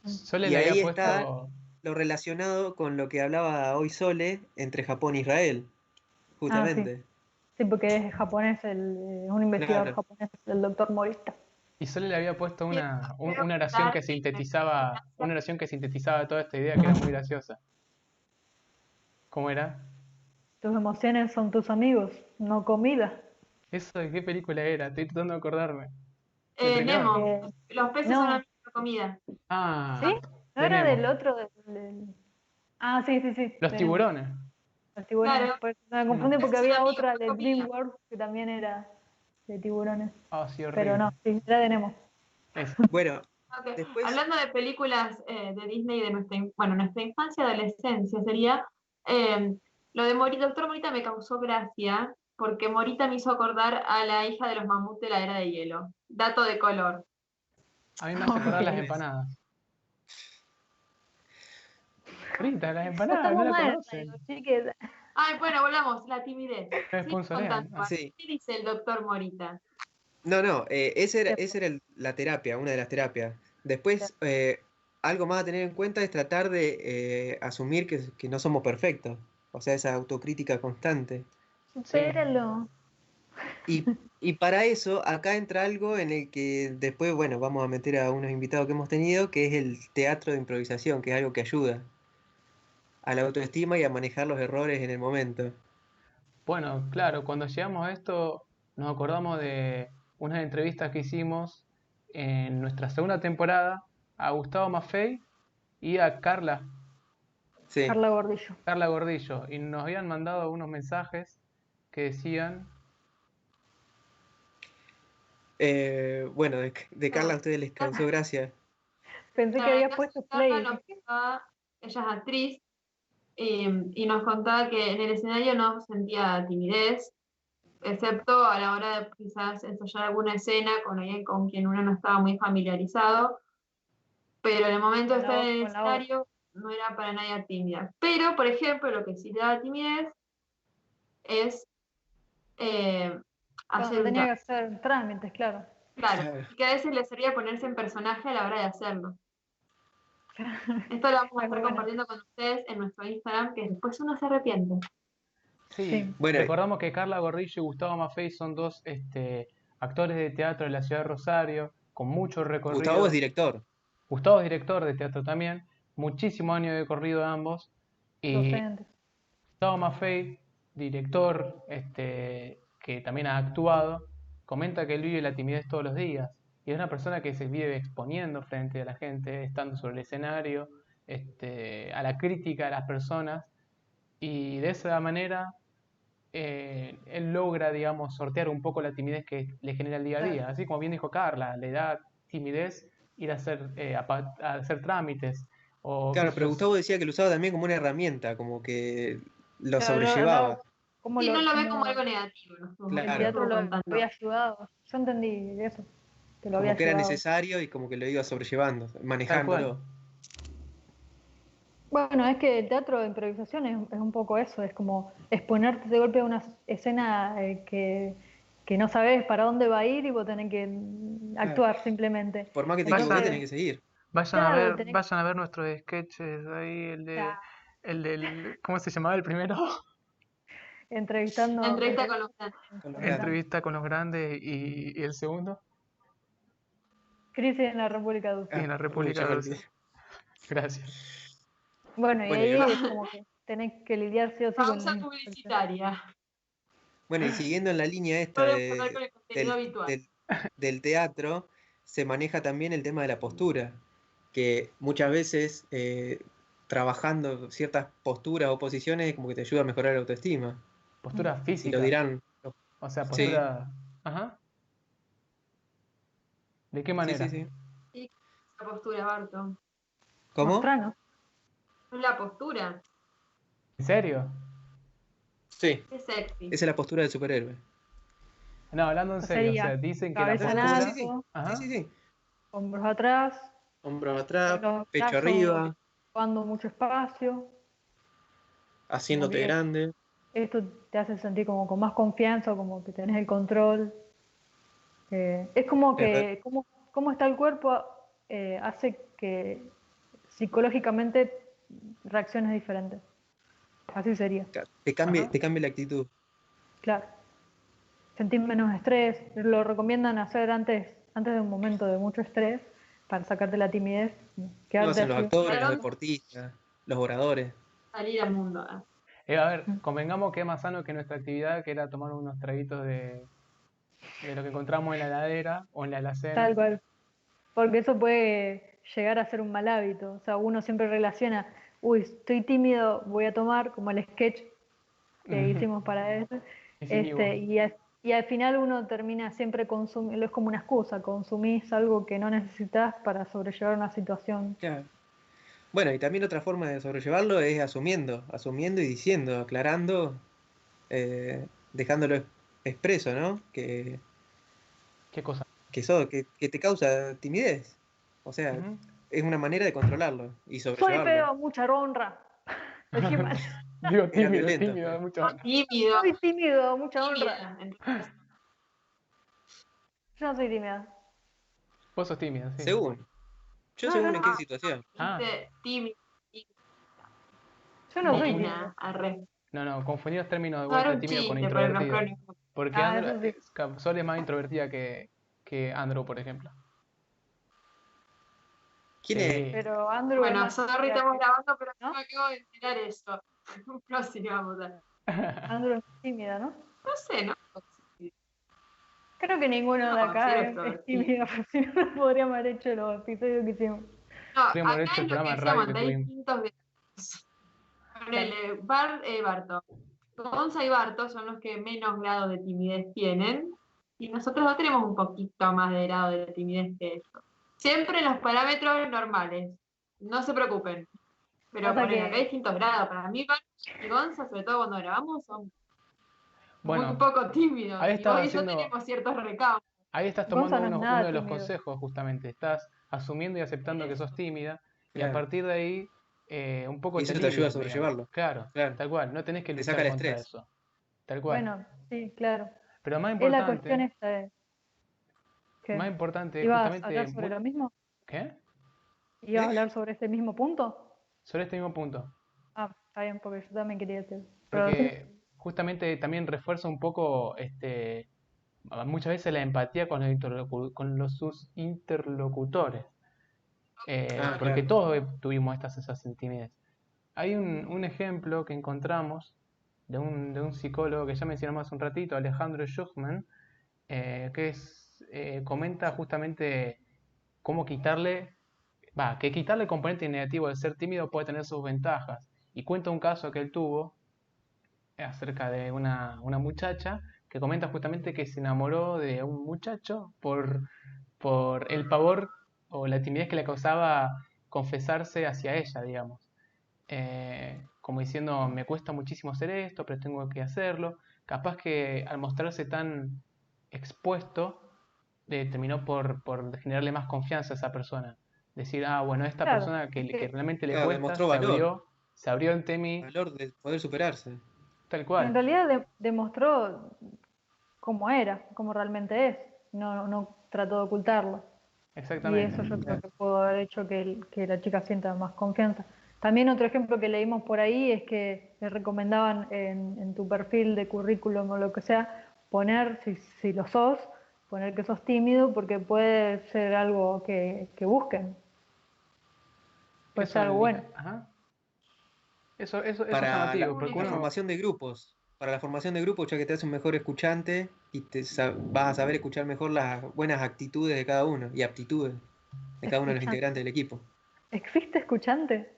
Sole Y le había ahí está puesto. lo relacionado con lo que hablaba hoy Sole entre Japón e Israel, Ah, sí, justamente. sí, porque es japonés, un investigador Claro, japonés, el doctor Morista. Y Sole le había puesto quiero una oración dar que sintetizaba. gracias. Una oración que sintetizaba toda esta idea que era muy graciosa. ¿Cómo era? Tus emociones son tus amigos, no comida. ¿Eso de qué película era? Estoy tratando de acordarme. ¿El Rey León? Nemo, Eh, los peces son no, amigos de comida. ¿sí? Ah, ¿No de era del Nemo. otro? Ah, sí, sí, sí, Los tenemos. tiburones. Los tiburones. Claro, Pues, me Hmm. confundí los porque peces son había amigos otra de de comida. DreamWorks que también era de tiburones. Ah, sí, Pero no, horrible. sí, era de Nemo. Esa. bueno, Ok, después, hablando de películas de Disney de nuestra infancia y adolescencia, sería eh, lo de Morita. Doctor Morita me causó gracia porque Morita me hizo acordar a la hija de los mamuts de la era de hielo. Dato de color. A mí me hace acordar las Ok. es- empanadas. Rita, las No empanadas, ¿no estamos la mal, conocen? digo, chiques. Ay, bueno, volvamos, la timidez. Me Sí, sponsorean. contando. Sí. ¿Qué dice el doctor Morita? No, esa era la terapia, una de las terapias. Después, algo más a tener en cuenta es tratar de asumir que no somos perfectos. O sea, esa autocrítica constante. Supéralo. Y para eso, acá entra algo en el que después, bueno, vamos a meter a unos invitados que hemos tenido, que es el teatro de improvisación, que es algo que ayuda a la autoestima y a manejar los errores en el momento. Bueno, claro, cuando llegamos a esto nos acordamos de unas entrevistas que hicimos en nuestra segunda temporada a Gustavo Maffei y a Sí. Carla Gordillo. Carla Gordillo, y nos habían mandado unos mensajes que decían, Bueno, de Carla a ustedes les causó gracia. Pensé que Claro, había en caso puesto de play. Carla nos contaba, ella es actriz, y nos contaba que en el escenario no sentía timidez, excepto a la hora de quizás ensayar alguna escena con alguien con quien uno no estaba muy familiarizado, pero en el momento de estar en el Con la voz. escenario no era para nadie tímida. Pero, por ejemplo, lo que sí le da timidez es hacer Cuando un tenía que trámite. hacer trámites, claro. Claro, Claro. y que a veces le servía ponerse en personaje a la hora de hacerlo. Esto lo vamos a Es estar bueno. compartiendo con ustedes en nuestro Instagram, que después uno se arrepiente. sí, Sí. Bueno, recordamos que Carla Gordillo y Gustavo Maffei son dos actores de teatro de la ciudad de Rosario, con mucho Gustavo es recorrido. director. Gustavo es director de teatro también, muchísimos años de corrido ambos, y Docentes. Gustavo Maffei, director, que también ha actuado, comenta que él vive la timidez todos los días. Y es una persona que se vive exponiendo frente a la gente, estando sobre el escenario, a la crítica de las personas. Y de esa manera él logra, digamos, sortear un poco la timidez que le genera el día a día. Así como bien dijo Carla, le da timidez ir a hacer, a hacer trámites. O qué Claro, sé pero yo, Gustavo decía que lo usaba también como una herramienta, como que lo Claro, sobrellevaba. como Sí, no lo ve como como algo negativo, el Claro, teatro estuvo lo contando. había ayudado. Yo entendí eso, que lo había como que era ayudado. necesario y como que lo iba sobrellevando, tal cual. manejándolo. Bueno, es que el teatro de improvisación es un poco eso, es como exponerte de golpe a una escena que no sabes para dónde va a ir y vos tenés que Claro. actuar simplemente. Por más que te equivoques, tenés Entonces, que seguir. claro, tenés Vayan a ver nuestros sketches ahí, que el del, ¿cómo se llamaba el primero? La entrevistando, entrevista con los grandes. Con los grandes. Entrevista con los grandes y el segundo, Crisis en la República de y Usted. en la Ya República me Dulce. olvidé. Gracias. Bueno, y Bueno, ahí es como que tenés que lidiar sí o sí con Pausa la imperfección. publicitaria. bueno, y siguiendo en la línea esta Podemos hablar con el contenido del, habitual. del teatro, se maneja también el tema de la postura, que muchas veces trabajando ciertas posturas o posiciones como que te ayuda a mejorar la autoestima. Postura Y lo física, dirán. o sea, Sí, postura... Ajá. ¿De qué sí, sí, manera? sí. Sí, esa postura, Barto. ¿Cómo? Mostranos. Es la postura. ¿En serio? Sí, Es sexy. esa es la postura del superhéroe. No, hablando en O serio, o sería sea, dicen que la cabeza en No, sí, postura... sí, alto, sí, sí, Ajá. sí. hombros atrás, Hombro atrás, los pecho brazos arriba, ocupando mucho espacio. Como haciéndote que grande. esto te hace sentir como con más confianza, como que tenés el control. Es como Es ver- que cómo está el cuerpo hace que psicológicamente reacciones diferentes. Así sería, Ajá. te cambia la actitud. claro. Sentir menos estrés, lo recomiendan hacer antes de un momento de mucho estrés para sacarte la timidez, Lo quedarte hacen los así. actores, los Claro, deportistas, los oradores. salir al mundo. A ver, convengamos que es más sano que nuestra actividad, que era tomar unos traguitos de lo que encontramos en la heladera o en la Tal alacena. cual. Porque eso puede llegar a ser un mal hábito. O sea, uno siempre relaciona, uy, estoy tímido, voy a tomar, como el sketch que hicimos para eso. Hicimos. Y al final uno termina siempre consumiendo, es como una excusa, consumís algo que no necesitas para sobrellevar una situación. Claro. Bueno, y también otra forma de sobrellevarlo es asumiendo y diciendo, aclarando, dejándolo expreso, ¿no? ¿Qué cosa? Que te causa timidez. O sea, Ujú. es una manera de controlarlo y Soy sobrellevarlo. feo, mucha honra. Lo dije mal. Digo Era tímido, violento. tímido, mucho. Tímido. Soy tímido, mucha honra. Tímida. Entonces, Yo no soy tímida. Vos sos tímido, sí. Según. Yo No, según yo en no, qué situación. Ah, dijiste tímida. yo no soy confundí. tímida. Arre. No, confundí los términos de No, era vuelta un tímido con chiste para los introvertido. crónicos. Porque Ah, Andro, eso sí. Sol es más introvertida que Andrew, por ejemplo. ¿Quién Sí. es? Pero Andrew es Bueno, más sorry, tímida estamos que- grabando, pero ¿no? me acabo de enterar eso. Prosigamos. Andrew es más tímida, ¿no? No sé, ¿no? Creo que ninguno No de me acá considero es extrovertido. tímido, pero si no, no podríamos haber hecho los episodios que hicimos. No, Podríamos haber acá hecho el es lo programa que de radio decíamos, que hay tuvimos. distintos grados. Ponele, Barto. Gonza y Barto son los que menos grado de timidez tienen, y nosotros dos tenemos un poquito más de grado de timidez que ellos. Siempre en los parámetros normales, no se preocupen. Pero Pasa ponele, acá hay que distintos grados. Para mí, Barto y Gonza, sobre todo cuando grabamos, son muy Bueno, poco tímidos. ahí Y estás vos y yo haciendo, tenemos ciertos recaudos. ahí estás Gonza tomando no es uno nada de los tímido. consejos, justamente. Estás asumiendo y aceptando que sos tímida, y a Claro. partir de ahí, un poco Y te eso te ayuda a alivias, digamos. sobrellevarlo. Claro, Claro. tal cual. No tenés que Te saca luchar el contra estrés. eso. Tal cual. Bueno, sí, claro. Pero más Es la cuestión importante, esta de más que importante, ibas a justamente, hablar sobre lo mismo. ¿qué? ¿Ibas a hablar sobre este mismo punto? Sobre este mismo punto. Ah, está bien, porque yo también quería decir. Pero sí, Porque justamente también refuerza un poco, muchas veces la empatía con sus interlocutores. Ah, Porque claro. todos tuvimos esta sensación de timidez. Hay un ejemplo que encontramos de un psicólogo que ya mencionamos hace un ratito, Alejandro Schuchman, comenta justamente cómo que quitarle el componente negativo de ser tímido puede tener sus ventajas. Y cuenta un caso que él tuvo acerca de una muchacha que comenta justamente que se enamoró de un muchacho por el pavor o la timidez que le causaba confesarse hacia ella, digamos. Como diciendo, me cuesta muchísimo hacer esto, pero tengo que hacerlo. Capaz que al mostrarse tan expuesto, terminó por generarle más confianza a esa persona. Decir, bueno, esta claro. persona Es que que realmente le Claro, cuesta, demostró valor. se abrió ante mí, Valor de poder superarse. tal en cual. realidad demostró cómo era, cómo realmente es. No, no trató de ocultarlo. Y Exactamente. eso yo creo Claro. que pudo haber hecho que la chica sienta más confianza. También otro ejemplo que leímos por ahí es que le recomendaban en tu perfil de currículum o lo que sea, poner, si lo sos, poner que sos tímido porque puede ser algo que busquen, puede Eso ser algo bueno. Ajá. Eso es Para llamativo, porque la uno, formación de grupos. Para la formación de grupos, ya que te hace un mejor escuchante y vas a saber escuchar mejor las buenas actitudes de cada uno y aptitudes de cada uno de los Escuchante. integrantes del equipo. ¿Existe escuchante?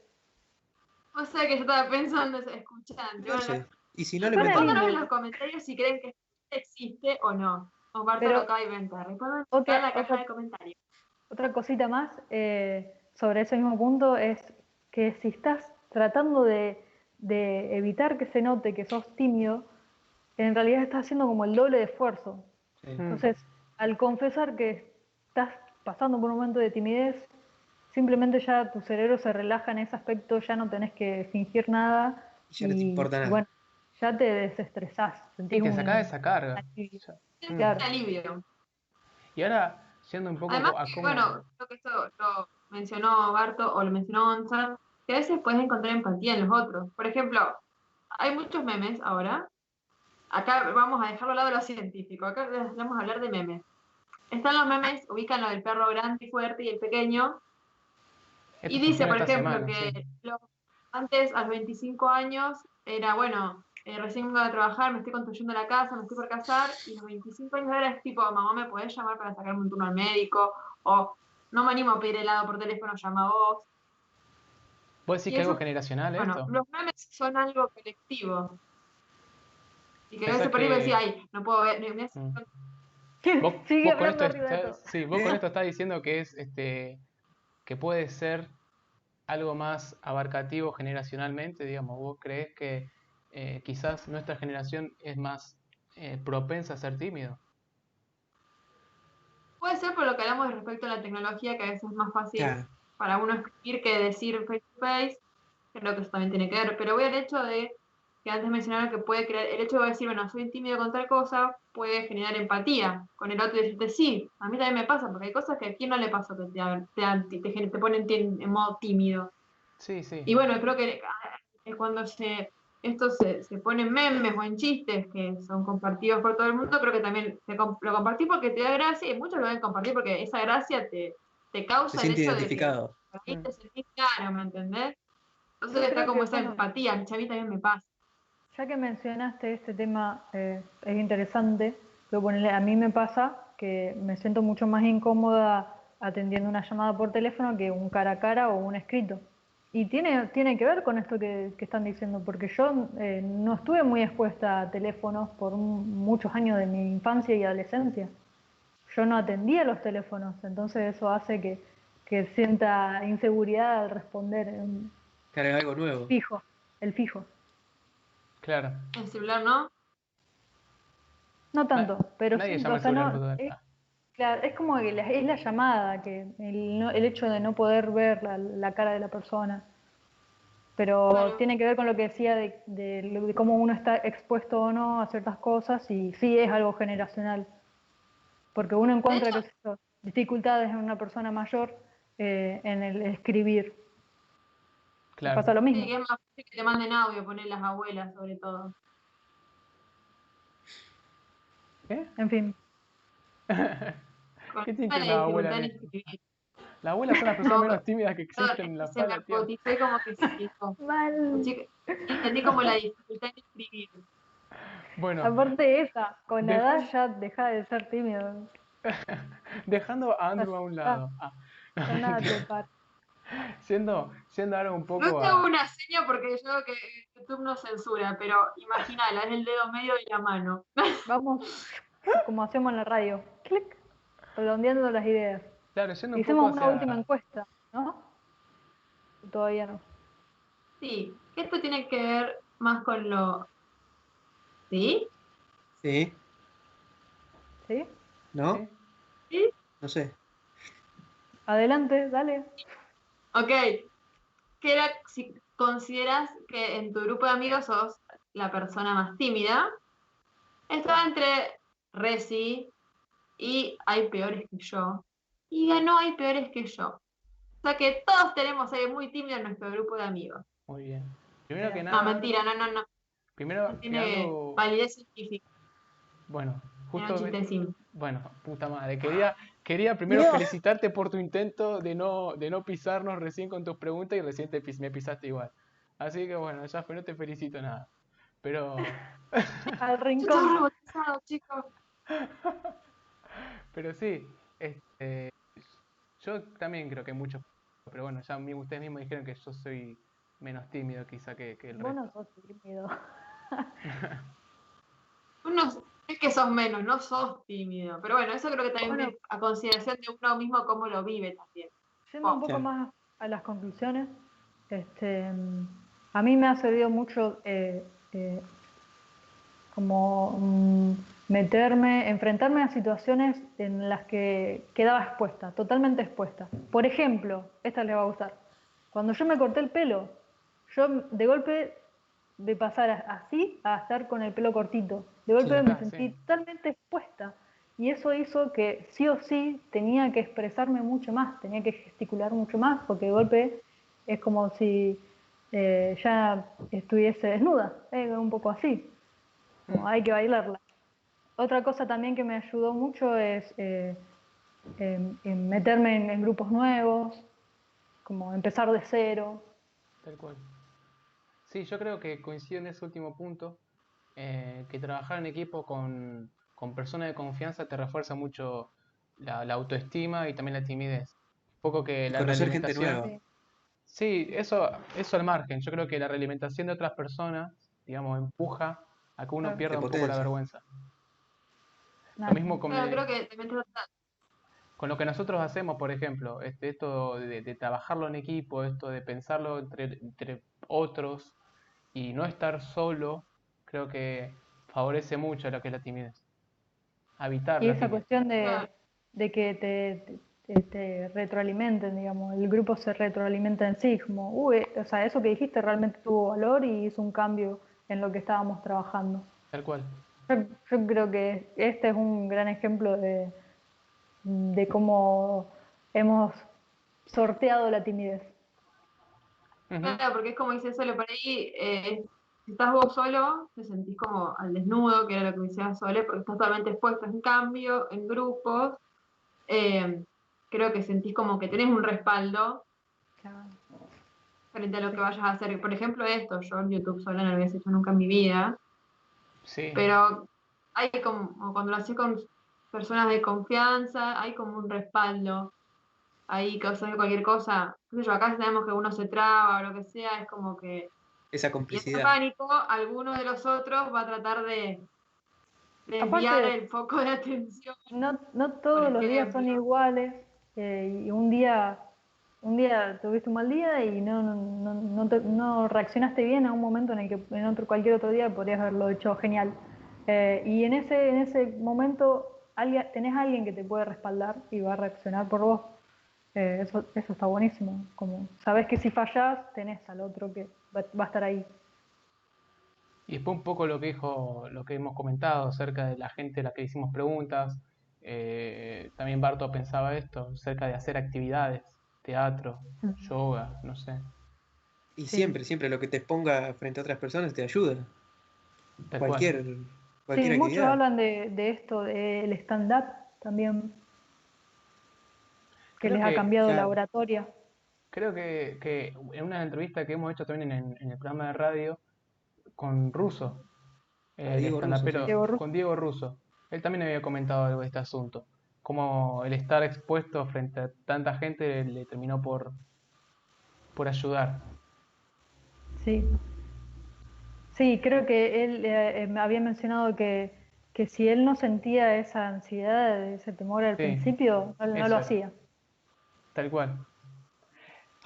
O sea que yo estaba pensando en escuchante. No Bueno, sé. Y si no le Suena metemos. respóndanos en lindo, los comentarios si creen que existe o no. O Marta lo pero acaba de inventar. Respondan en otra, la caja otra de comentarios. Otra cosita más sobre ese mismo punto es que si estás tratando de evitar que se note que sos tímido, en realidad estás haciendo como el doble de esfuerzo. Sí. Entonces, al confesar que estás pasando por un momento de timidez, simplemente ya tu cerebro se relaja en ese aspecto, ya no tenés que fingir nada Y ya no te importa nada. bueno, ya te desestresás, sí, sentís te sacás de un esa carga. alivio. Ya. Es Claro. un alivio. Y ahora, yendo un poco Además, a que, cómo... bueno, creo que esto lo mencionó Barto o lo mencionó Gonzalo, que a veces puedes encontrar empatía en los otros. Por ejemplo, hay muchos memes ahora. Acá vamos a dejarlo al lado de lo científico. Acá les vamos a hablar de memes. Están los memes, ubican lo del perro grande y fuerte y el pequeño. Esto Y dice, surgió por esta ejemplo, semana, que sí. antes, a los 25 años, era, bueno, recién vengo a trabajar, me estoy construyendo la casa, me estoy por casar, y los 25 años ahora es tipo, mamá, ¿me podés llamar para sacarme un turno al médico? O, no me animo a pedir helado por teléfono, llama a vos. ¿Vos decís Y que es algo eso, generacional bueno, esto? los memes son algo colectivo. Y que a Pensás veces por ahí me decía, que... ay, no puedo ver, me hace- Mm. Sigue Vos con hablando esto arriba de todo. sí, vos con esto estás diciendo que es que puede ser algo más abarcativo generacionalmente, digamos. ¿Vos creés que quizás nuestra generación es más propensa a ser tímido? puede ser por lo que hablamos respecto a la tecnología, que a veces es más fácil Claro. para uno escribir que decir face to face, creo que eso también tiene que ver, pero voy al hecho de que antes mencionaba que puede crear, el hecho de decir, bueno, soy tímido con tal cosa, puede generar empatía con el otro y decirte, sí, a mí también me pasa, porque hay cosas que a quién no le pasa que te ponen en modo tímido. Sí, sí. Y bueno, creo que cuando esto se pone en memes o en chistes que son compartidos por todo el mundo, creo que también lo compartí porque te da gracia y muchos lo deben compartir porque esa gracia te Se causa el siente hecho de que identificado. por ahí Mm. te sentís claro, ¿me entendés? Entonces Yo está creo como que, esa bueno, empatía, que a mí también me pasa. ya que mencionaste este tema, es interesante, pero ponele, a mí me pasa que me siento mucho más incómoda atendiendo una llamada por teléfono que un cara a cara o un escrito. Y tiene que ver con esto que están diciendo, porque yo no estuve muy expuesta a teléfonos por muchos años de mi infancia y adolescencia. Yo no atendía los teléfonos, entonces eso hace que sienta inseguridad al responder en Carga algo nuevo. fijo, el fijo. Claro. El celular, ¿no? No Na- tanto, pero Nadie sí, llama o al sea, celular no, por es, todo. claro, es como que es la llamada, que el hecho de no poder ver la cara de la persona, pero Claro. tiene que ver con lo que decía de cómo uno está expuesto o no a ciertas cosas y sí es algo generacional, porque uno De encuentra hecho, qué sé yo, dificultades en una persona mayor en el escribir. Me Claro. pasa lo sí, mismo. que es más fácil que te manden audio, poner las abuelas sobre todo. ¿Qué? En fin, Con ¿Qué tiene que ver la la abuela dificultad en en esto? escribir. Las abuelas son las personas No, menos tímidas que perdón, existen es en que la se faz me de la Tierra. acudicé como que se dijo. mal. Entendí como la dificultad en escribir. Bueno, Aparte de esa, con la edad dejan- ya deja de ser tímido. dejando a Ya Andrew a un está, lado. ya nada te para. Siendo ahora un No poco te hago a... una seña porque yo veo que YouTube no censura, pero imagínala, es el dedo medio de la mano. Vamos, como hacemos en la radio, clic, redondeando las ideas. Claro, yendo un poco Hicimos una última hacia... encuesta, ¿no? Todavía no. Sí, que esto tiene que ver más con lo... ¿Sí? Sí, ¿Sí? ¿no? ¿Sí? ¿Sí? No sé. Adelante, dale. Ok. Que era si consideras que en tu grupo de amigos sos la persona más tímida. Estaba entre Reci y hay peores que yo. Y ganó hay peores que yo. O sea que todos tenemos a alguien muy tímido en nuestro grupo de amigos. Muy bien. Primero que Mira, No, nada, mentira, no, no, no. No primero que tiene Andrew... validez científica. Bueno, Era un justo... chistecín. Bueno, puta madre. Quería primero Dios, felicitarte por tu intento de no pisarnos recién con tus preguntas y recién me pisaste igual. Así que bueno, ya fue, no te felicito nada. Pero, al Yo estaba rincón. rebautizado, chicos. pero sí, yo también creo que muchos, pero bueno, ya ustedes mismos dijeron que yo soy menos tímido quizá que el Vos no resto. sos tímido. Es que sos menos, no sos tímido. Pero bueno, eso creo que también Bueno, es a consideración de uno mismo cómo lo vive también. yendo un Oh, poco Claro. más a las conclusiones, a mí me ha servido mucho como enfrentarme a situaciones en las que quedaba expuesta, totalmente expuesta. Por ejemplo, esta les va a gustar. Cuando yo me corté el pelo, yo de golpe de pasar así a estar con el pelo cortito, de golpe Sí. me Ah, sí. sentí totalmente expuesta. Y eso hizo que sí o sí tenía que expresarme mucho más, tenía que gesticular mucho más, porque de golpe es como si ya estuviese desnuda, un poco así, como Mm, hay que bailarla. Otra cosa también que me ayudó mucho es en meterme en grupos nuevos, como empezar de cero. tal cual. Sí, yo creo que coincido en ese último punto, que trabajar en equipo con personas de confianza te refuerza mucho la autoestima y también la timidez. Un poco que Y la conocer gente realimentación, nueva. Sí. sí, eso al margen, yo creo que la realimentación de otras personas, digamos, empuja a que uno Claro. pierda Te un poco la potencia. vergüenza. Lo Nada. mismo claro, creo que también con lo que nosotros hacemos, por ejemplo, esto de trabajarlo en equipo, esto de pensarlo entre otros y no estar solo, creo que favorece mucho lo que es la timidez. Evitar Y la esa timidez. cuestión claro, de que te retroalimenten, digamos, el grupo se retroalimenta en sí, como, uy, o sea, eso que dijiste realmente tuvo valor y hizo un cambio en lo que estábamos trabajando. Tal cual. Yo creo que este es un gran ejemplo de cómo hemos sorteado la timidez. Ujú. Claro, porque es como dice Sole por ahí, si estás vos solo, te sentís como al desnudo, que era lo que me decía Sole, porque estás totalmente expuesto. En cambio, en grupos, creo que sentís como que tenés un respaldo Claro. frente a lo Sí. que vayas a hacer. Por ejemplo, esto, yo en YouTube sola no lo había hecho nunca en mi vida, Sí, pero hay como, cuando lo haces con personas de confianza, hay como un respaldo. Ahí que de cualquier cosa, qué sé yo, acá sabemos que uno se traba o lo que sea, es como que Esa y ese complicidad. pánico, alguno de los otros va a tratar de desviar Aparte, el foco de atención, no por todos los días son ejemplo. iguales, y un día tuviste un mal día y no reaccionaste bien a un momento en el que cualquier otro día podrías haberlo hecho genial. Y en ese momento tenés a alguien que te puede respaldar y va a reaccionar por vos. Eso está buenísimo. Como sabés que si fallás, tenés al otro que va a estar ahí. y después un poco lo que hemos comentado acerca de la gente a la que hicimos preguntas. También Barto pensaba esto, acerca de hacer actividades, teatro, yoga, no sé, Y Sí. siempre lo que te exponga frente a otras personas te ayuda. tal cual. Cualquier, Sí, cualquier muchos actividad. hablan de esto, del stand-up también, que Creo les ha que, cambiado la Claro. oratoria. creo que en una entrevista que hemos hecho también en el programa de radio con Russo, A el Diego Russo, sí. estandapero, Diego Russo. con Diego Russo, él también había comentado algo de este asunto, como el estar expuesto frente a tanta gente le terminó por ayudar. Sí. Sí, creo que él me había mencionado que si él no sentía esa ansiedad, ese temor al Sí, principio, no lo eso era, hacía. tal cual.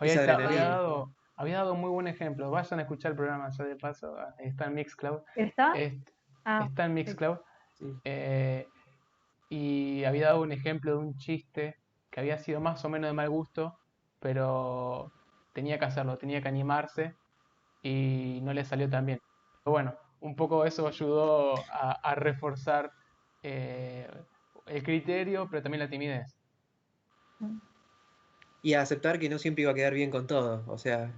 Esa adrenalina. Había dado un muy buen ejemplo. Vayan a escuchar el programa ya de paso. Está en Mixcloud. ¿Está? Est- Ah, Está en sí. Mixcloud. Sí. eh, y había dado un ejemplo de un chiste que había sido más o menos de mal gusto, pero tenía que hacerlo, tenía que animarse y no le salió tan bien. Pero bueno, un poco eso ayudó a reforzar eh, el criterio, pero también la timidez. Y a aceptar que no siempre iba a quedar bien con todo. O sea,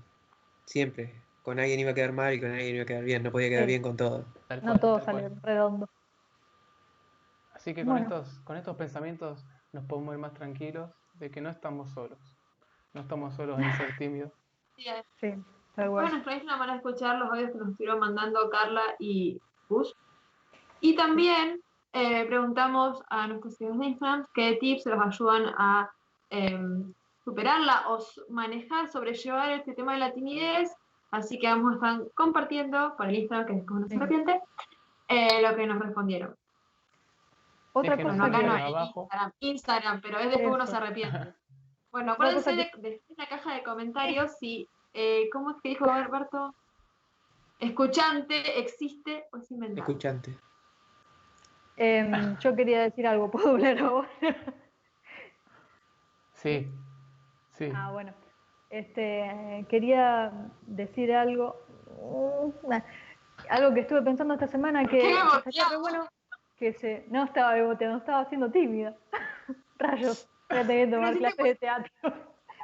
siempre. Con alguien iba a quedar mal y con alguien iba a quedar bien. No podía quedar Sí, bien con todo. Tal no cual, todo tal cual. salió redondo. Así que Bueno, con estos pensamientos nos podemos ir más tranquilos de que no estamos solos. No estamos solos en ser tímidos. Sí, sí, tal después cual. en nuestra isla van a escuchar los audios que nos estuvieron mandando Carla y Gus. Y también preguntamos a nuestros seguidores de Instagram qué tips los ayudan a superarla o manejar, sobrellevar este tema de la timidez. Así que vamos a estar compartiendo por el Instagram, que es como no se Sí. arrepiente, lo que nos respondieron. Otra Déjenos Bueno, cosa acá no, comentarios que... en abajo. Instagram, pero es después uno se Eso. arrepiente. Bueno, Otra acuérdense cosa que... de dejar en la caja de comentarios si, ¿cómo es que dijo Alberto? ¿Escuchante existe o es inventado? Escuchante. yo quería decir algo, ¿puedo hablar ahora? Sí, sí. Ah, bueno. Quería decir algo que estuve pensando esta semana ¿Por qué que estaría re beboteamos? bueno no estaba beboteando, estaba siendo tímida. Rayos, voy a tener que Pero tomar hiciste clases de teatro.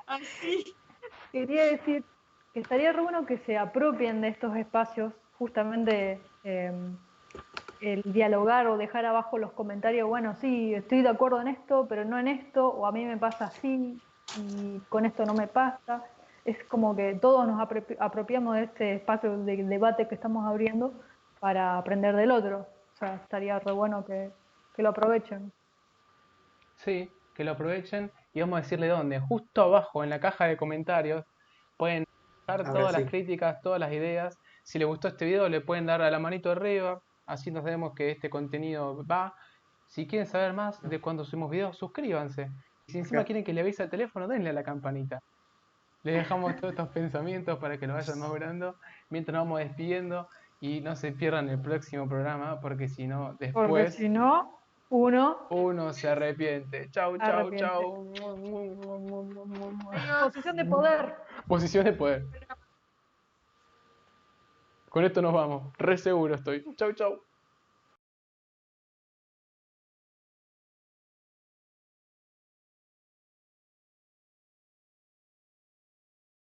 así. Quería decir que estaría re bueno que se apropien de estos espacios, justamente el dialogar o dejar abajo los comentarios, bueno, sí, estoy de acuerdo en esto, pero no en esto, o a mí me pasa así y con esto no me pasa. Es como que todos nos apropiamos de este espacio de debate que estamos abriendo para aprender del otro. O sea, estaría re bueno que lo aprovechen. Sí, que lo aprovechen y vamos a decirle dónde. Justo abajo en la caja de comentarios pueden dejar Ahora todas las sí. críticas, todas las ideas. Si les gustó este video le pueden dar a la manito arriba, así nos vemos que este contenido va. Si quieren saber más de cuando subimos videos, suscríbanse. Y si encima quieren que le avise al teléfono, denle a la campanita. Les dejamos todos estos pensamientos para que lo vayan madurando mientras nos vamos despidiendo y no se pierdan el próximo programa porque si no, Porque después si no, uno uno se arrepiente. Chau, chau, arrepiente. chau. Adiós. Posición de poder. Posición de poder. Con esto nos vamos. Re seguro estoy. Chau, chau.